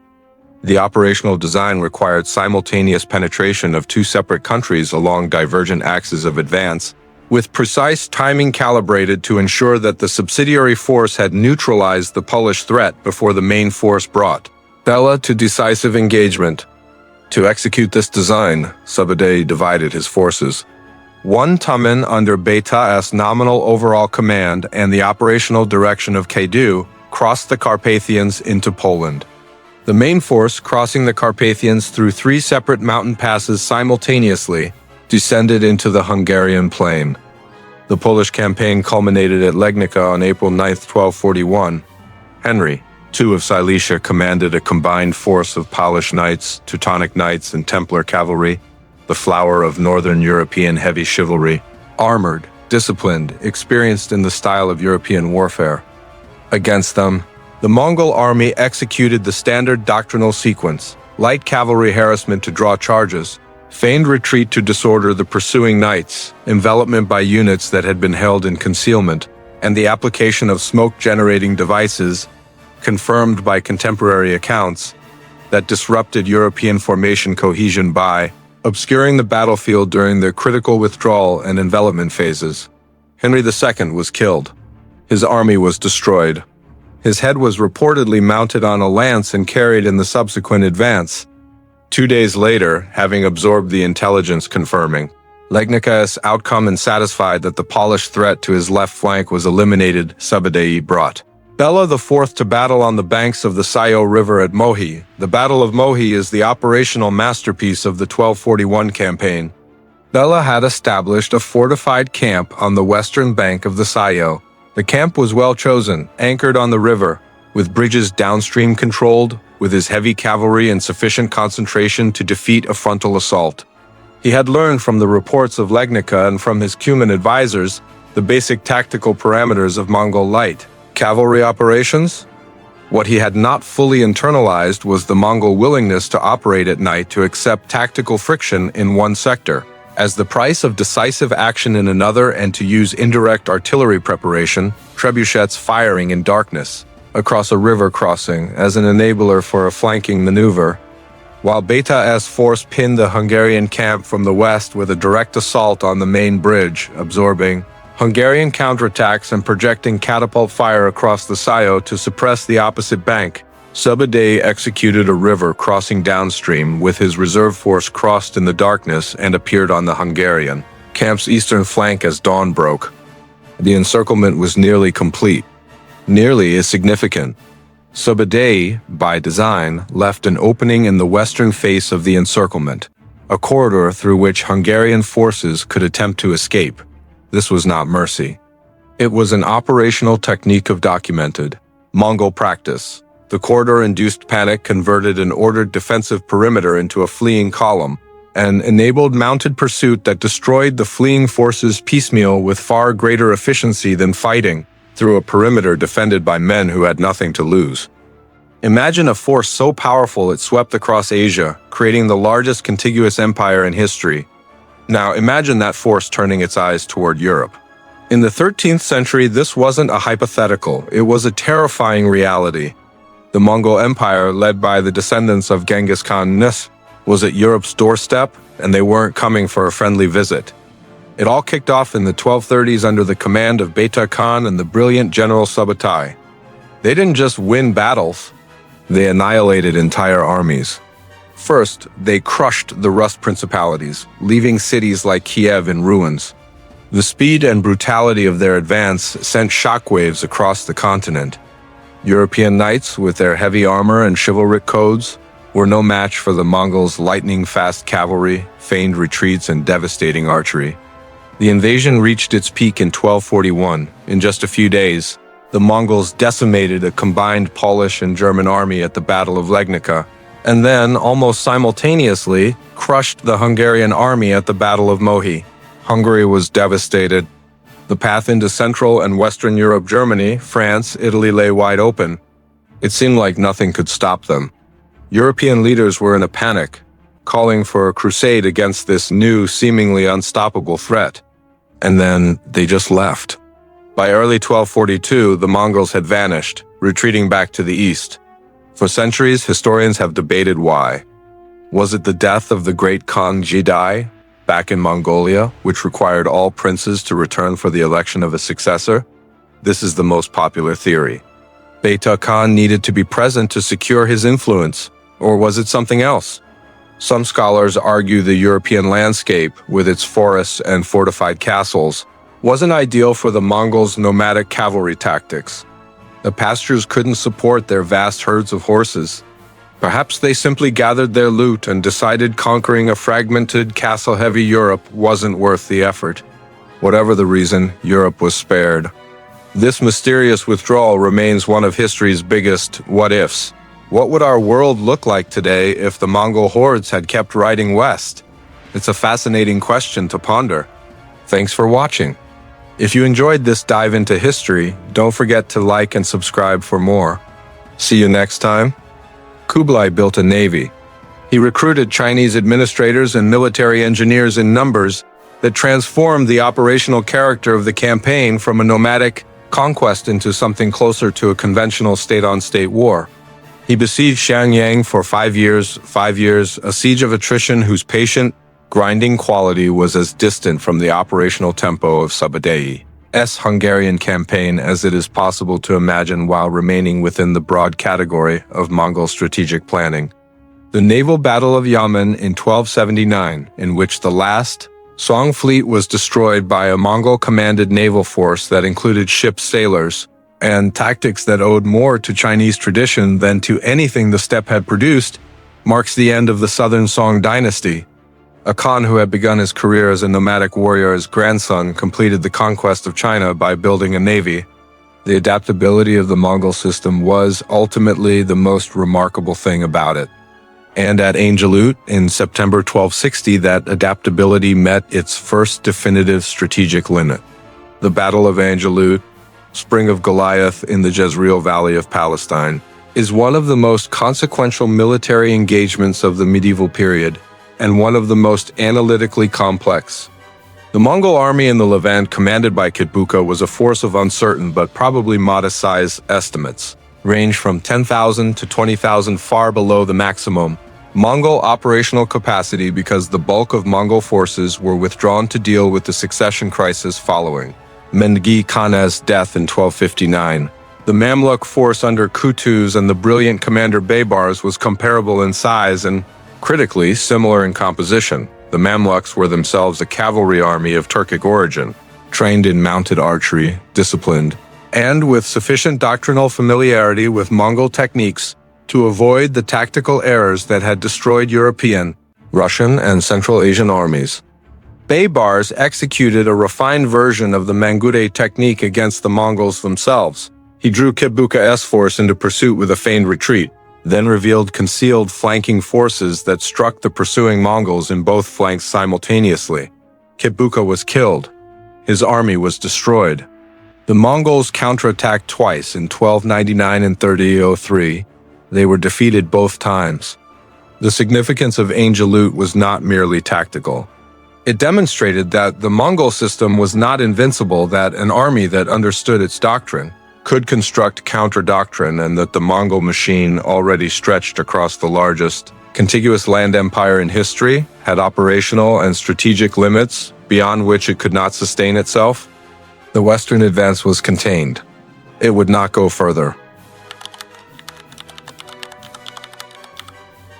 The operational design required simultaneous penetration of two separate countries along divergent axes of advance, with precise timing calibrated to ensure that the subsidiary force had neutralized the Polish threat before the main force brought Bella to decisive engagement. To execute this design, Sabadell divided his forces. One Taman under Beta's nominal overall command and the operational direction of Kadu crossed the Carpathians into Poland. The main force, crossing the Carpathians through three separate mountain passes simultaneously, descended into the Hungarian plain. The Polish campaign culminated at Legnica on April 9, 1241. Henry II of Silesia commanded a combined force of Polish knights, Teutonic knights, and Templar cavalry, the flower of Northern European heavy chivalry, armored, disciplined, experienced in the style of European warfare. Against them, the Mongol army executed the standard doctrinal sequence: light cavalry harassment to draw charges, feigned retreat to disorder the pursuing knights, envelopment by units that had been held in concealment, and the application of smoke-generating devices, confirmed by contemporary accounts, that disrupted European formation cohesion by obscuring the battlefield during the critical withdrawal and envelopment phases. Henry II was killed. His army was destroyed. His head was reportedly mounted on a lance and carried in the subsequent advance. 2 days later, having absorbed the intelligence confirming Legnica's outcome and satisfied that the Polish threat to his left flank was eliminated, Sabadell brought Bela IV to battle on the banks of the Sayo River at Mohi. The Battle of Mohi is the operational masterpiece of the 1241 campaign. Bela had established a fortified camp on the western bank of the Sayo. The camp was well chosen, anchored on the river, with bridges downstream controlled, with his heavy cavalry in sufficient concentration to defeat a frontal assault. He had learned from the reports of Legnica and from his Cuman advisors the basic tactical parameters of Mongol light cavalry operations. What he had not fully internalized was the Mongol willingness to operate at night to accept tactical friction in one sector as the price of decisive action in another, and to use indirect artillery preparation, trebuchets firing in darkness, across a river crossing as an enabler for a flanking maneuver. While Beta's force pinned the Hungarian camp from the west with a direct assault on the main bridge, absorbing Hungarian counterattacks and projecting catapult fire across the Sayo to suppress the opposite bank, Sabadell executed a river crossing downstream with his reserve force crossed in the darkness and appeared on the Hungarian camp's eastern flank as dawn broke. The encirclement was nearly complete. Nearly is significant. Sabadell, by design, left an opening in the western face of the encirclement, a corridor through which Hungarian forces could attempt to escape. This was not mercy. It was an operational technique of documented Mongol practice. The corridor-induced panic converted an ordered defensive perimeter into a fleeing column, and enabled mounted pursuit that destroyed the fleeing forces piecemeal with far greater efficiency than fighting through a perimeter defended by men who had nothing to lose. Imagine a force so powerful it swept across Asia, creating the largest contiguous empire in history. Now imagine that force turning its eyes toward Europe. In the 13th century, this wasn't a hypothetical, it was a terrifying reality. The Mongol Empire, led by the descendants of Genghis Khan, was at Europe's doorstep, and they weren't coming for a friendly visit. It all kicked off in the 1230s under the command of Beta Khan and the brilliant General Subutai. They didn't just win battles, they annihilated entire armies. First, they crushed the Rus principalities, leaving cities like Kiev in ruins. The speed and brutality of their advance sent shockwaves across the continent. European knights, with their heavy armor and chivalric codes, were no match for the Mongols' lightning-fast cavalry, feigned retreats, and devastating archery. The invasion reached its peak in 1241. In just a few days, the Mongols decimated a combined Polish and German army at the Battle of Legnica, and then, almost simultaneously, crushed the Hungarian army at the Battle of Mohi. Hungary was devastated. The path into Central and Western Europe, Germany, France, Italy lay wide open. It seemed like nothing could stop them. European leaders were in a panic, calling for a crusade against this new, seemingly unstoppable threat. And then they just left. By early 1242, the Mongols had vanished, retreating back to the east. For centuries, historians have debated why. Was it the death of the great Khan Jidai back in Mongolia, which required all princes to return for the election of a successor? This is the most popular theory. Beta Khan needed to be present to secure his influence, or was it something else? Some scholars argue the European landscape, with its forests and fortified castles, wasn't ideal for the Mongols' nomadic cavalry tactics. The pastures couldn't support their vast herds of horses. Perhaps they simply gathered their loot and decided conquering a fragmented, castle-heavy Europe wasn't worth the effort. Whatever the reason, Europe was spared. This mysterious withdrawal remains one of history's biggest what-ifs. What would our world look like today if the Mongol hordes had kept riding west? It's a fascinating question to ponder. Thanks for watching. If you enjoyed this dive into history, don't forget to like and subscribe for more. See you next time. Kublai built a navy. He recruited Chinese administrators and military engineers in numbers that transformed the operational character of the campaign from a nomadic conquest into something closer to a conventional state-on-state war. He besieged Xiangyang for 5 years, a siege of attrition whose patient, grinding quality was as distant from the operational tempo of Sabadei's Hungarian campaign as it is possible to imagine while remaining within the broad category of Mongol strategic planning. The naval battle of Yamen in 1279, in which the last Song fleet was destroyed by a Mongol-commanded naval force that included ship's sailors, and tactics that owed more to Chinese tradition than to anything the steppe had produced, marks the end of the Southern Song dynasty. A Khan who had begun his career as a nomadic warrior's grandson completed the conquest of China by building a navy. The adaptability of the Mongol system was ultimately the most remarkable thing about it. And at Angelut, in September 1260, that adaptability met its first definitive strategic limit. The Battle of Angelut, Spring of Goliath in the Jezreel Valley of Palestine, is one of the most consequential military engagements of the medieval period, and one of the most analytically complex. The Mongol army in the Levant, commanded by Kitbuka, was a force of uncertain but probably modest-sized estimates, ranged from 10,000 to 20,000, far below the maximum Mongol operational capacity because the bulk of Mongol forces were withdrawn to deal with the succession crisis following Mengi Khan's death in 1259. The Mamluk force under Qutuz and the brilliant commander Baybars was comparable in size and, critically, similar in composition. The Mamluks were themselves a cavalry army of Turkic origin, trained in mounted archery, disciplined, and with sufficient doctrinal familiarity with Mongol techniques to avoid the tactical errors that had destroyed European, Russian, and Central Asian armies. Baybars executed a refined version of the Mangude technique against the Mongols themselves. He drew Kitbuka's force into pursuit with a feigned retreat, then revealed concealed flanking forces that struck the pursuing Mongols in both flanks simultaneously. Kitbuka was killed. His army was destroyed. The Mongols counterattacked twice in 1299 and 1303. They were defeated both times. The significance of Angelut was not merely tactical. It demonstrated that the Mongol system was not invincible, that an army that understood its doctrine could construct counter-doctrine, and that the Mongol machine, already stretched across the largest contiguous land empire in history, had operational and strategic limits beyond which it could not sustain itself. The Western advance was contained. It would not go further.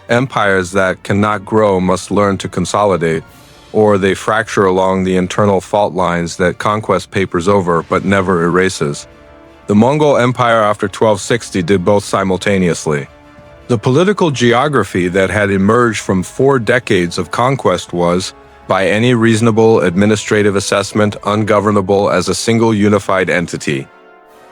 Empires that cannot grow must learn to consolidate, or they fracture along the internal fault lines that conquest papers over but never erases. The Mongol Empire after 1260 did both simultaneously. The political geography that had emerged from 4 decades of conquest was, by any reasonable administrative assessment, ungovernable as a single unified entity.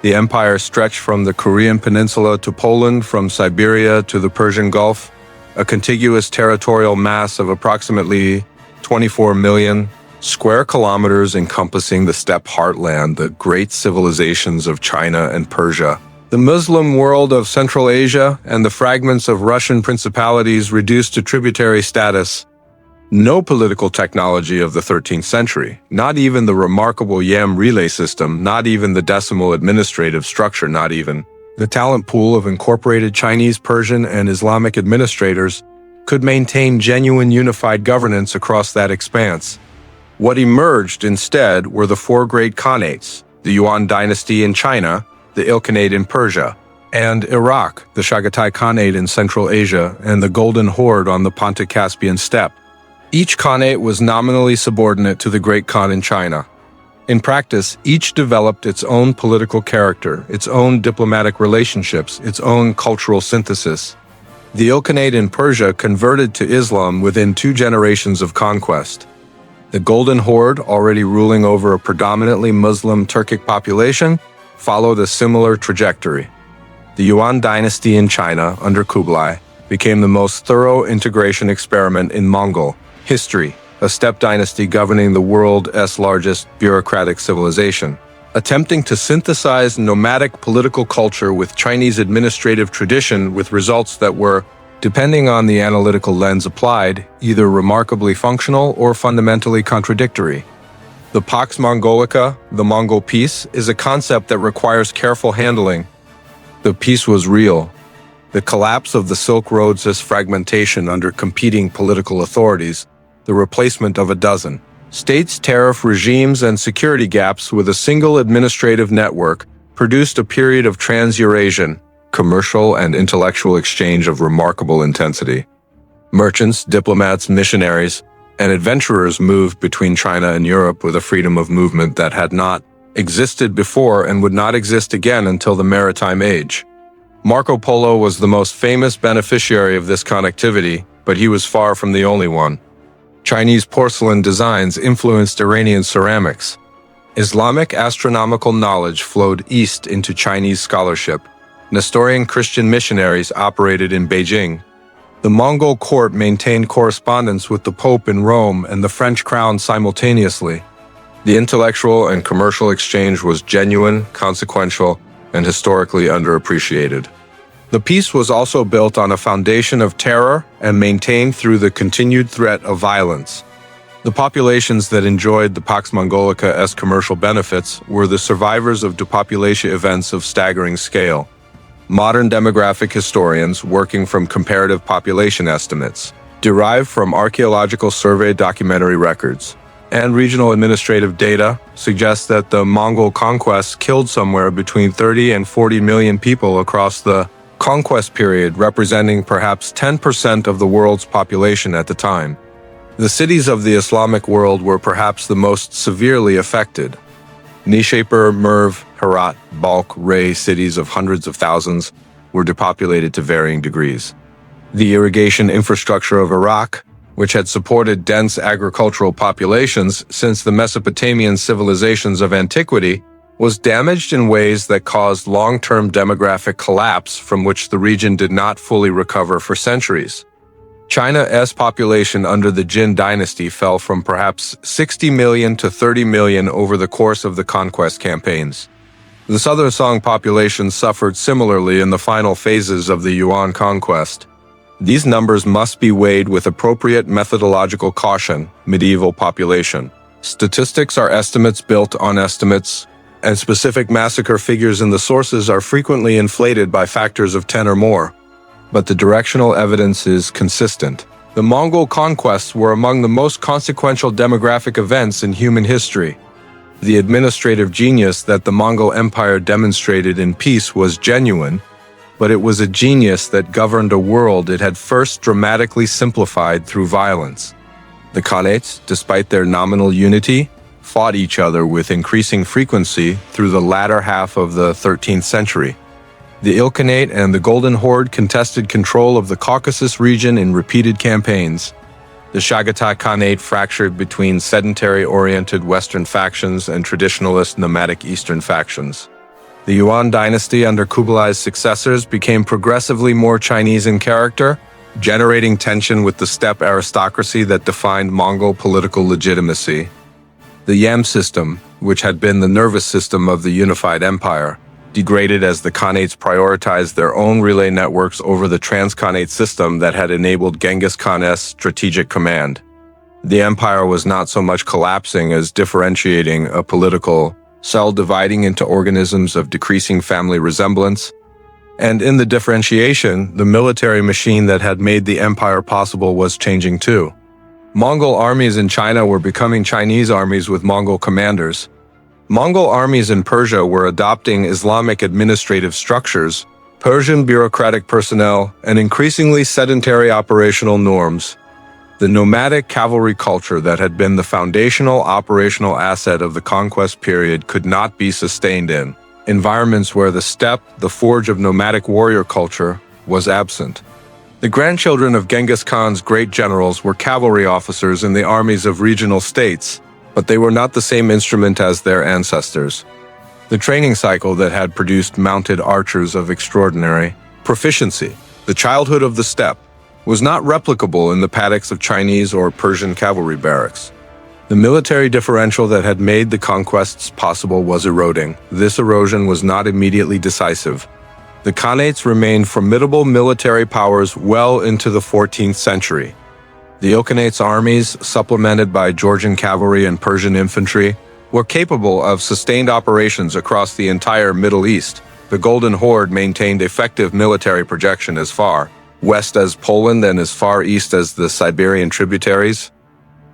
The empire stretched from the Korean peninsula to Poland, from Siberia to the Persian Gulf. a contiguous territorial mass of approximately 24 million square kilometers encompassing the steppe heartland, the great civilizations of China and Persia. The Muslim world of Central Asia and the fragments of Russian principalities reduced to tributary status. No political technology of the 13th century, not even the remarkable Yam relay system, not even the decimal administrative structure, not even the talent pool of incorporated Chinese, Persian, and Islamic administrators could maintain genuine unified governance across that expanse. What emerged instead were the four great khanates, the Yuan dynasty in China, the Ilkhanate in Persia, and Iraq, the Chagatai Khanate in Central Asia, and the Golden Horde on the Pontic-Caspian steppe. Each khanate was nominally subordinate to the Great Khan in China. In practice, each developed its own political character, its own diplomatic relationships, its own cultural synthesis. The Ilkhanate in Persia converted to Islam within 2 generations of conquest. The Golden Horde, already ruling over a predominantly Muslim Turkic population, followed a similar trajectory. The Yuan dynasty in China, under Kublai, became the most thorough integration experiment in Mongol history, a steppe dynasty governing the world's largest bureaucratic civilization. Attempting to synthesize nomadic political culture with Chinese administrative tradition with results that were, depending on the analytical lens applied, either remarkably functional or fundamentally contradictory. The Pax Mongolica, the Mongol peace, is a concept that requires careful handling. The peace was real. The collapse of the Silk Road's fragmentation under competing political authorities, the replacement of a dozen states, tariff regimes, and security gaps with a single administrative network produced a period of trans-Eurasian, commercial and intellectual exchange of remarkable intensity. Merchants, diplomats, missionaries, and adventurers moved between China and Europe with a freedom of movement that had not existed before and would not exist again until the Maritime Age. Marco Polo was the most famous beneficiary of this connectivity, but he was far from the only one. Chinese porcelain designs influenced Iranian ceramics. Islamic astronomical knowledge flowed east into Chinese scholarship. Nestorian Christian missionaries operated in Beijing. The Mongol court maintained correspondence with the Pope in Rome and the French crown simultaneously. The intellectual and commercial exchange was genuine, consequential, and historically underappreciated. The peace was also built on a foundation of terror and maintained through the continued threat of violence. The populations that enjoyed the Pax Mongolica's commercial benefits were the survivors of depopulation events of staggering scale. Modern demographic historians, working from comparative population estimates, derived from archaeological survey documentary records, and regional administrative data, suggest that the Mongol conquest killed somewhere between 30 and 40 million people across the conquest period, representing perhaps 10% of the world's population at the time. The cities of the Islamic world were perhaps the most severely affected. Nishapur, Merv, Herat, Balkh, Ray cities of hundreds of thousands were depopulated to varying degrees. The irrigation infrastructure of Iraq, which had supported dense agricultural populations since the Mesopotamian civilizations of antiquity, was damaged in ways that caused long-term demographic collapse from which the region did not fully recover for centuries. China's population under the Jin dynasty fell from perhaps 60 million to 30 million over the course of the conquest campaigns. The southern Song population suffered similarly in the final phases of the Yuan conquest. These numbers must be weighed with appropriate methodological caution. Medieval population statistics are estimates built on estimates, and specific massacre figures in the sources are frequently inflated by factors of 10 or more. But the directional evidence is consistent. The Mongol conquests were among the most consequential demographic events in human history. The administrative genius that the Mongol Empire demonstrated in peace was genuine, but it was a genius that governed a world it had first dramatically simplified through violence. The Khanates, despite their nominal unity, fought each other with increasing frequency through the latter half of the 13th century. The Ilkhanate and the Golden Horde contested control of the Caucasus region in repeated campaigns. The Chagatai Khanate fractured between sedentary-oriented Western factions and traditionalist nomadic Eastern factions. The Yuan dynasty under Kublai's successors became progressively more Chinese in character, generating tension with the steppe aristocracy that defined Mongol political legitimacy. The Yam system, which had been the nervous system of the unified empire, degraded as the Khanates prioritized their own relay networks over the transkhanate system that had enabled Genghis Khan's strategic command. The empire was not so much collapsing as differentiating, a political cell dividing into organisms of decreasing family resemblance. And in the differentiation, the military machine that had made the empire possible was changing too. Mongol armies in China were becoming Chinese armies with Mongol commanders. Mongol armies in Persia were adopting Islamic administrative structures, Persian bureaucratic personnel, and increasingly sedentary operational norms. The nomadic cavalry culture that had been the foundational operational asset of the conquest period could not be sustained in environments where the steppe, the forge of nomadic warrior culture, was absent. The grandchildren of Genghis Khan's great generals were cavalry officers in the armies of regional states, but they were not the same instrument as their ancestors. The training cycle that had produced mounted archers of extraordinary proficiency, the childhood of the steppe, was not replicable in the paddocks of Chinese or Persian cavalry barracks. The military differential that had made the conquests possible was eroding. This erosion was not immediately decisive. The Khanates remained formidable military powers well into the 14th century. The Ilkhanates' armies, supplemented by Georgian cavalry and Persian infantry, were capable of sustained operations across the entire Middle East. The Golden Horde maintained effective military projection as far west as Poland and as far east as the Siberian tributaries.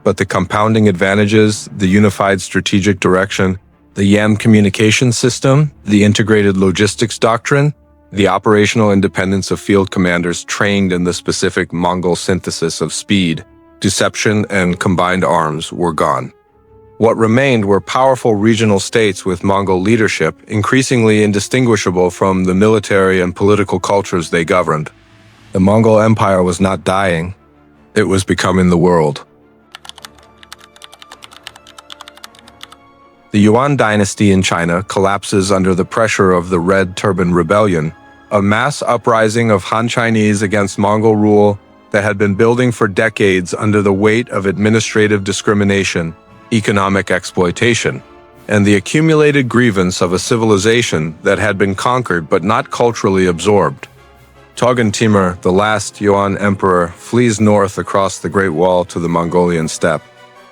But the compounding advantages, the unified strategic direction, the Yam communication system, the integrated logistics doctrine, the operational independence of field commanders trained in the specific Mongol synthesis of speed, deception, and combined arms were gone. What remained were powerful regional states with Mongol leadership, increasingly indistinguishable from the military and political cultures they governed. The Mongol Empire was not dying, it was becoming the world. The Yuan dynasty in China collapses under the pressure of the Red Turban Rebellion, a mass uprising of Han Chinese against Mongol rule that had been building for decades under the weight of administrative discrimination, economic exploitation, and the accumulated grievance of a civilization that had been conquered but not culturally absorbed. Togun Timur, the last Yuan emperor, flees north across the Great Wall to the Mongolian steppe.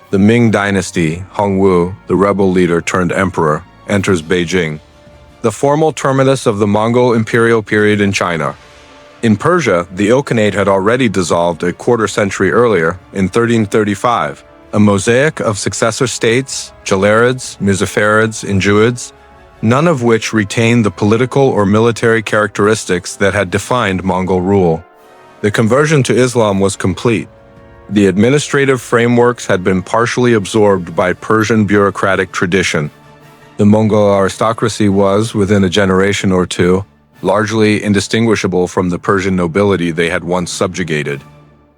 The Ming dynasty, Hongwu, the rebel leader turned emperor, enters Beijing, the formal terminus of the Mongol imperial period in China. In Persia, the Ilkhanate had already dissolved a quarter century earlier, in 1335, a mosaic of successor states, Jalarids, Muzaffarids, and Juids, none of which retained the political or military characteristics that had defined Mongol rule. The conversion to Islam was complete. The administrative frameworks had been partially absorbed by Persian bureaucratic tradition. The Mongol aristocracy was, within a generation or two, largely indistinguishable from the Persian nobility they had once subjugated.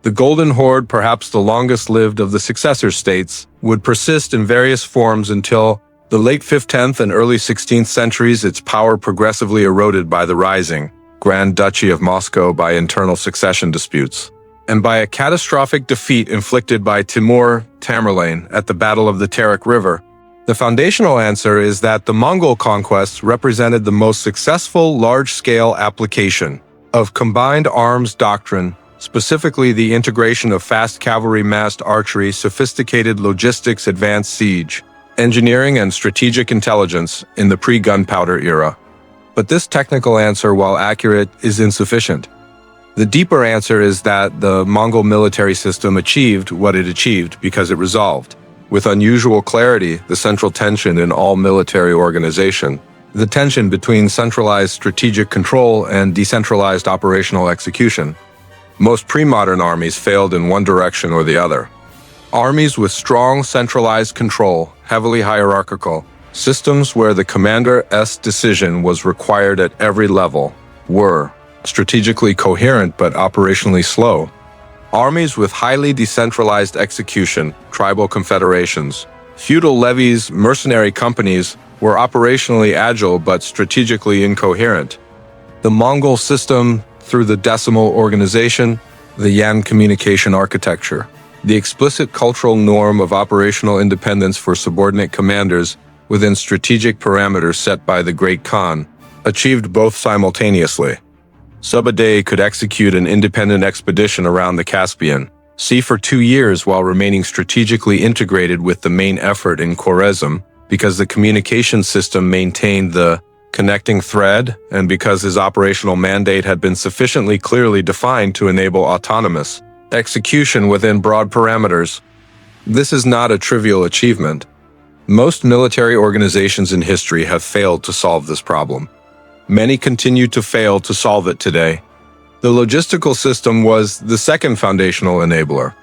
The Golden Horde, perhaps the longest-lived of the successor states, would persist in various forms until the late 15th and early 16th centuries, its power progressively eroded by the rising Grand Duchy of Moscow by internal succession disputes, and by a catastrophic defeat inflicted by Timur Tamerlane at the Battle of the Terek River. The foundational answer is that the Mongol conquests represented the most successful large-scale application of combined arms doctrine, specifically the integration of fast cavalry, massed archery, sophisticated logistics, advanced siege, engineering, and strategic intelligence in the pre-gunpowder era. But this technical answer, while accurate, is insufficient. The deeper answer is that the Mongol military system achieved what it achieved because it resolved, with unusual clarity, the central tension in all military organization, the tension between centralized strategic control and decentralized operational execution. Most pre-modern armies failed in one direction or the other. Armies with strong centralized control, heavily hierarchical, systems where the commander's decision was required at every level, were strategically coherent but operationally slow. Armies with highly decentralized execution, tribal confederations, feudal levies, mercenary companies, were operationally agile but strategically incoherent. The Mongol system, through the decimal organization, The Yan communication architecture, the explicit cultural norm of operational independence for subordinate commanders within strategic parameters set by the Great Khan, achieved both simultaneously. Sube'etei could execute an independent expedition around the Caspian Sea for 2 years while remaining strategically integrated with the main effort in Khwarezm, because the communication system maintained the connecting thread and because his operational mandate had been sufficiently clearly defined to enable autonomous execution within broad parameters. This is not a trivial achievement. Most military organizations in history have failed to solve this problem. Many continue to fail to solve it today. The logistical system was the second foundational enabler.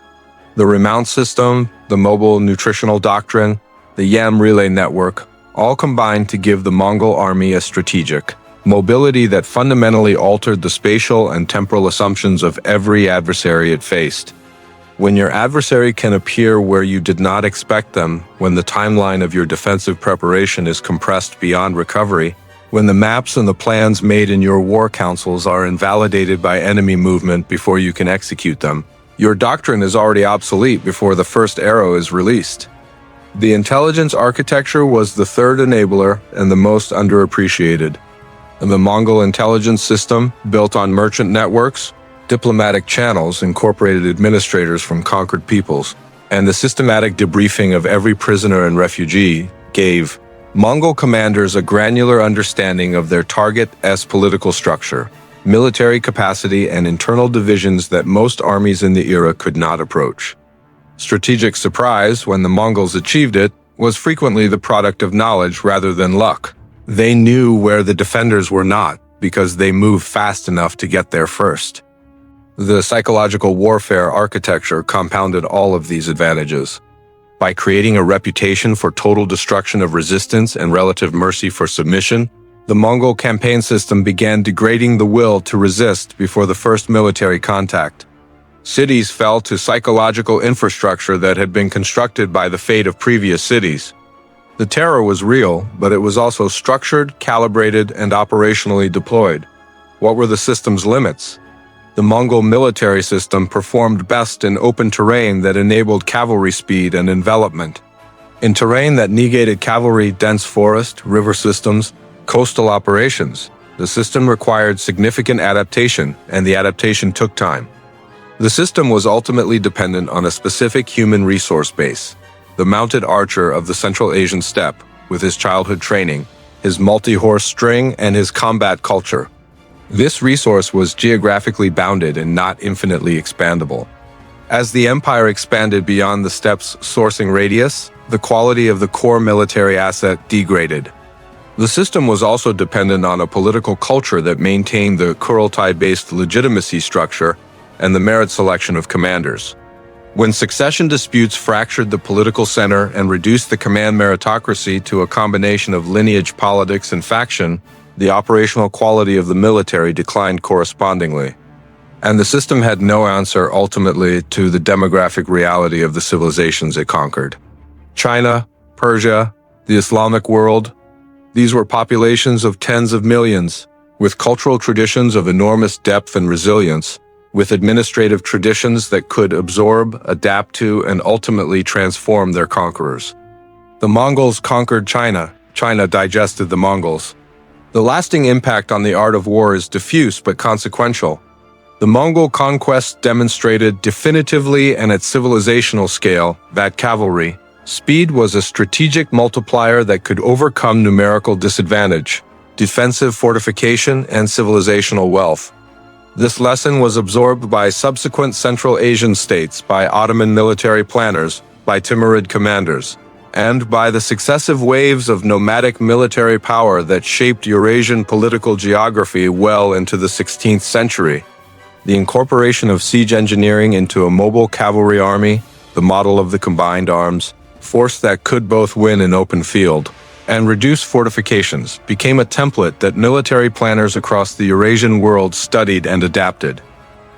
The remount system, the mobile nutritional doctrine, the Yam relay network, all combined to give the Mongol army a strategic mobility that fundamentally altered the spatial and temporal assumptions of every adversary it faced. When your adversary can appear where you did not expect them, when the timeline of your defensive preparation is compressed beyond recovery, when the maps and the plans made in your war councils are invalidated by enemy movement before you can execute them, your doctrine is already obsolete before the first arrow is released. The intelligence architecture was the third enabler and the most underappreciated. The Mongol intelligence system, built on merchant networks, diplomatic channels incorporated administrators from conquered peoples, and the systematic debriefing of every prisoner and refugee, gave Mongol commanders a granular understanding of their target's political structure, military capacity, and internal divisions that most armies in the era could not approach. Strategic surprise, when the Mongols achieved it, was frequently the product of knowledge rather than luck. They knew where the defenders were not, because they moved fast enough to get there first. The psychological warfare architecture compounded all of these advantages. By creating a reputation for total destruction of resistance and relative mercy for submission, the Mongol campaign system began degrading the will to resist before the first military contact. Cities fell to psychological infrastructure that had been constructed by the fate of previous cities. The terror was real, but it was also structured, calibrated, and operationally deployed. What were the system's limits? The Mongol military system performed best in open terrain that enabled cavalry speed and envelopment. In terrain that negated cavalry, dense forest, river systems, coastal operations, the system required significant adaptation, and the adaptation took time. The system was ultimately dependent on a specific human resource base: the mounted archer of the Central Asian steppe, with his childhood training, his multi-horse string, and his combat culture. This resource was geographically bounded and not infinitely expandable. As the empire expanded beyond the steppe's sourcing radius, the quality of the core military asset degraded. The system was also dependent on a political culture that maintained the Kurultai-based legitimacy structure and the merit selection of commanders. When succession disputes fractured the political center and reduced the command meritocracy to a combination of lineage politics and faction, the operational quality of the military declined correspondingly. And the system had no answer ultimately to the demographic reality of the civilizations it conquered. China, Persia, the Islamic world, these were populations of tens of millions, with cultural traditions of enormous depth and resilience, with administrative traditions that could absorb, adapt to, and ultimately transform their conquerors. The Mongols conquered China. China digested the Mongols. The lasting impact on the art of war is diffuse but consequential. The Mongol conquest demonstrated definitively and at civilizational scale that cavalry speed was a strategic multiplier that could overcome numerical disadvantage, defensive fortification, and civilizational wealth. This lesson was absorbed by subsequent Central Asian states, by Ottoman military planners, by Timurid commanders, and by the successive waves of nomadic military power that shaped Eurasian political geography well into the 16th century. The incorporation of siege engineering into a mobile cavalry army, the model of the combined arms, force that could both win in open field and reduce fortifications, became a template that military planners across the Eurasian world studied and adapted.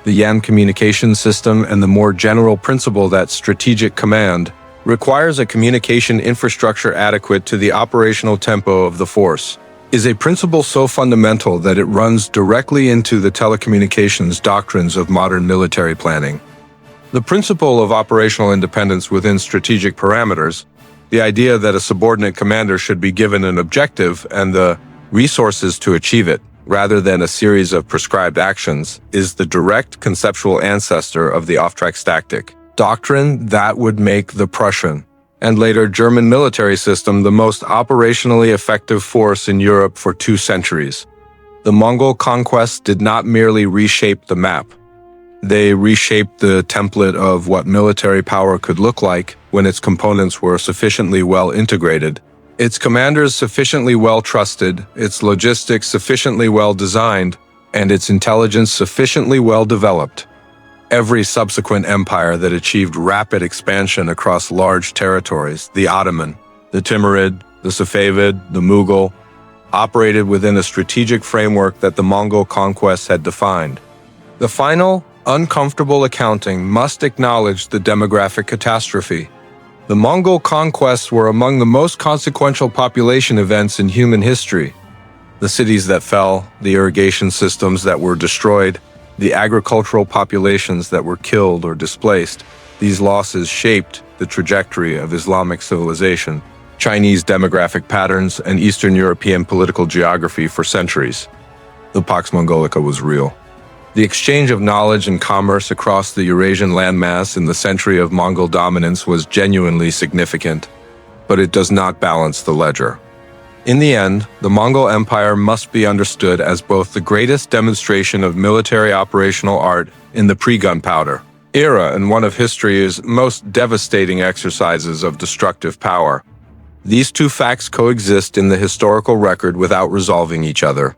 The Yan communication system and the more general principle that strategic command requires a communication infrastructure adequate to the operational tempo of the force. is a principle so fundamental that it runs directly into the telecommunications doctrines of modern military planning. The principle of operational independence within strategic parameters, the idea that a subordinate commander should be given an objective and the resources to achieve it, rather than a series of prescribed actions, is the direct conceptual ancestor of the off-track tactic, doctrine that would make the Prussian and later German military system the most operationally effective force in Europe for 2 centuries. The Mongol conquest did not merely reshape the map. They reshaped the template of what military power could look like when its components were sufficiently well integrated, its commanders sufficiently well trusted, its logistics sufficiently well designed, and its intelligence sufficiently well developed. Every subsequent empire that achieved rapid expansion across large territories, the Ottoman, the Timurid, the Safavid, the Mughal, operated within a strategic framework that the Mongol conquest had defined. The final, uncomfortable accounting must acknowledge the demographic catastrophe. The Mongol conquests were among the most consequential population events in human history. The cities that fell, the irrigation systems that were destroyed, the agricultural populations that were killed or displaced, these losses shaped the trajectory of Islamic civilization, Chinese demographic patterns, and Eastern European political geography for centuries. The Pax Mongolica was real. The exchange of knowledge and commerce across the Eurasian landmass in the century of Mongol dominance was genuinely significant, but it does not balance the ledger. In the end, the Mongol Empire must be understood as both the greatest demonstration of military operational art in the pre-gunpowder era and one of history's most devastating exercises of destructive power. These 2 facts coexist in the historical record without resolving each other.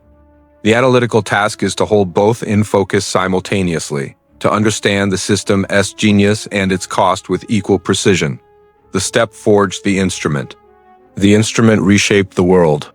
The analytical task is to hold both in focus simultaneously, to understand the system's genius and its cost with equal precision. The steppe forged the instrument. The instrument reshaped the world.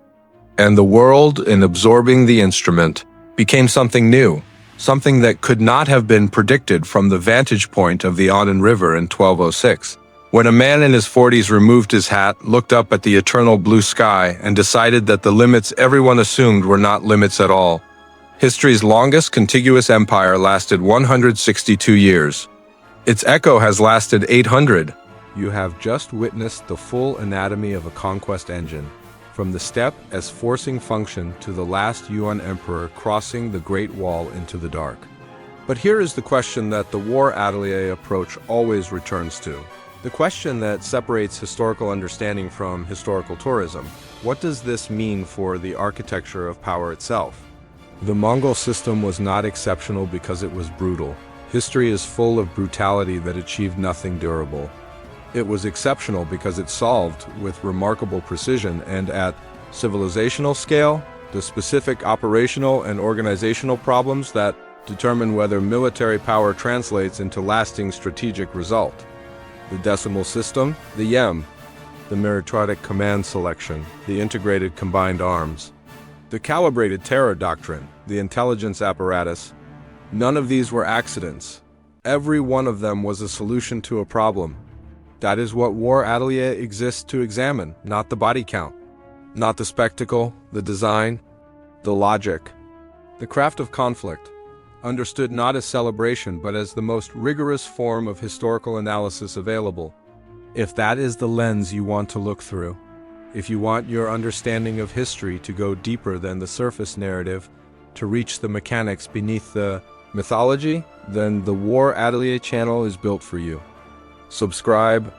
And the world, in absorbing the instrument, became something new, something that could not have been predicted from the vantage point of the Onon River in 1206. When a man in his 40s removed his hat, looked up at the eternal blue sky, and decided that the limits everyone assumed were not limits at all. History's longest contiguous empire lasted 162 years. Its echo has lasted 800. You have just witnessed the full anatomy of a conquest engine, from the steppe as forcing function to the last Yuan emperor crossing the Great Wall into the dark. But here is the question that the war atelier approach always returns to. The question that separates historical understanding from historical tourism. What does this mean for the architecture of power itself? The Mongol system was not exceptional because it was brutal. History is full of brutality that achieved nothing durable. It was exceptional because it solved, with remarkable precision and at civilizational scale, the specific operational and organizational problems that determine whether military power translates into lasting strategic result. The decimal system, the YEM, the meritocratic command selection, the integrated combined arms, the calibrated terror doctrine, the intelligence apparatus. None of these were accidents. Every one of them was a solution to a problem. That is what War Atelier exists to examine, not the body count, not the spectacle, the design, the logic. The craft of conflict, understood not as celebration but as the most rigorous form of historical analysis available. If that is the lens you want to look through, if you want your understanding of history to go deeper than the surface narrative, to reach the mechanics beneath the mythology, then the War Atelier channel is built for you. Subscribe,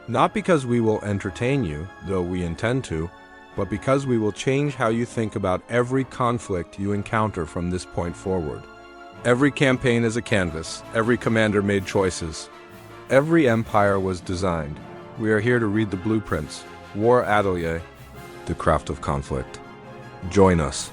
not because we will entertain you, though we intend to, but because we will change how you think about every conflict you encounter from this point forward. Every campaign is a canvas, every commander made choices. Every empire was designed. We are here to read the blueprints. War Atelier, the craft of conflict. Join us.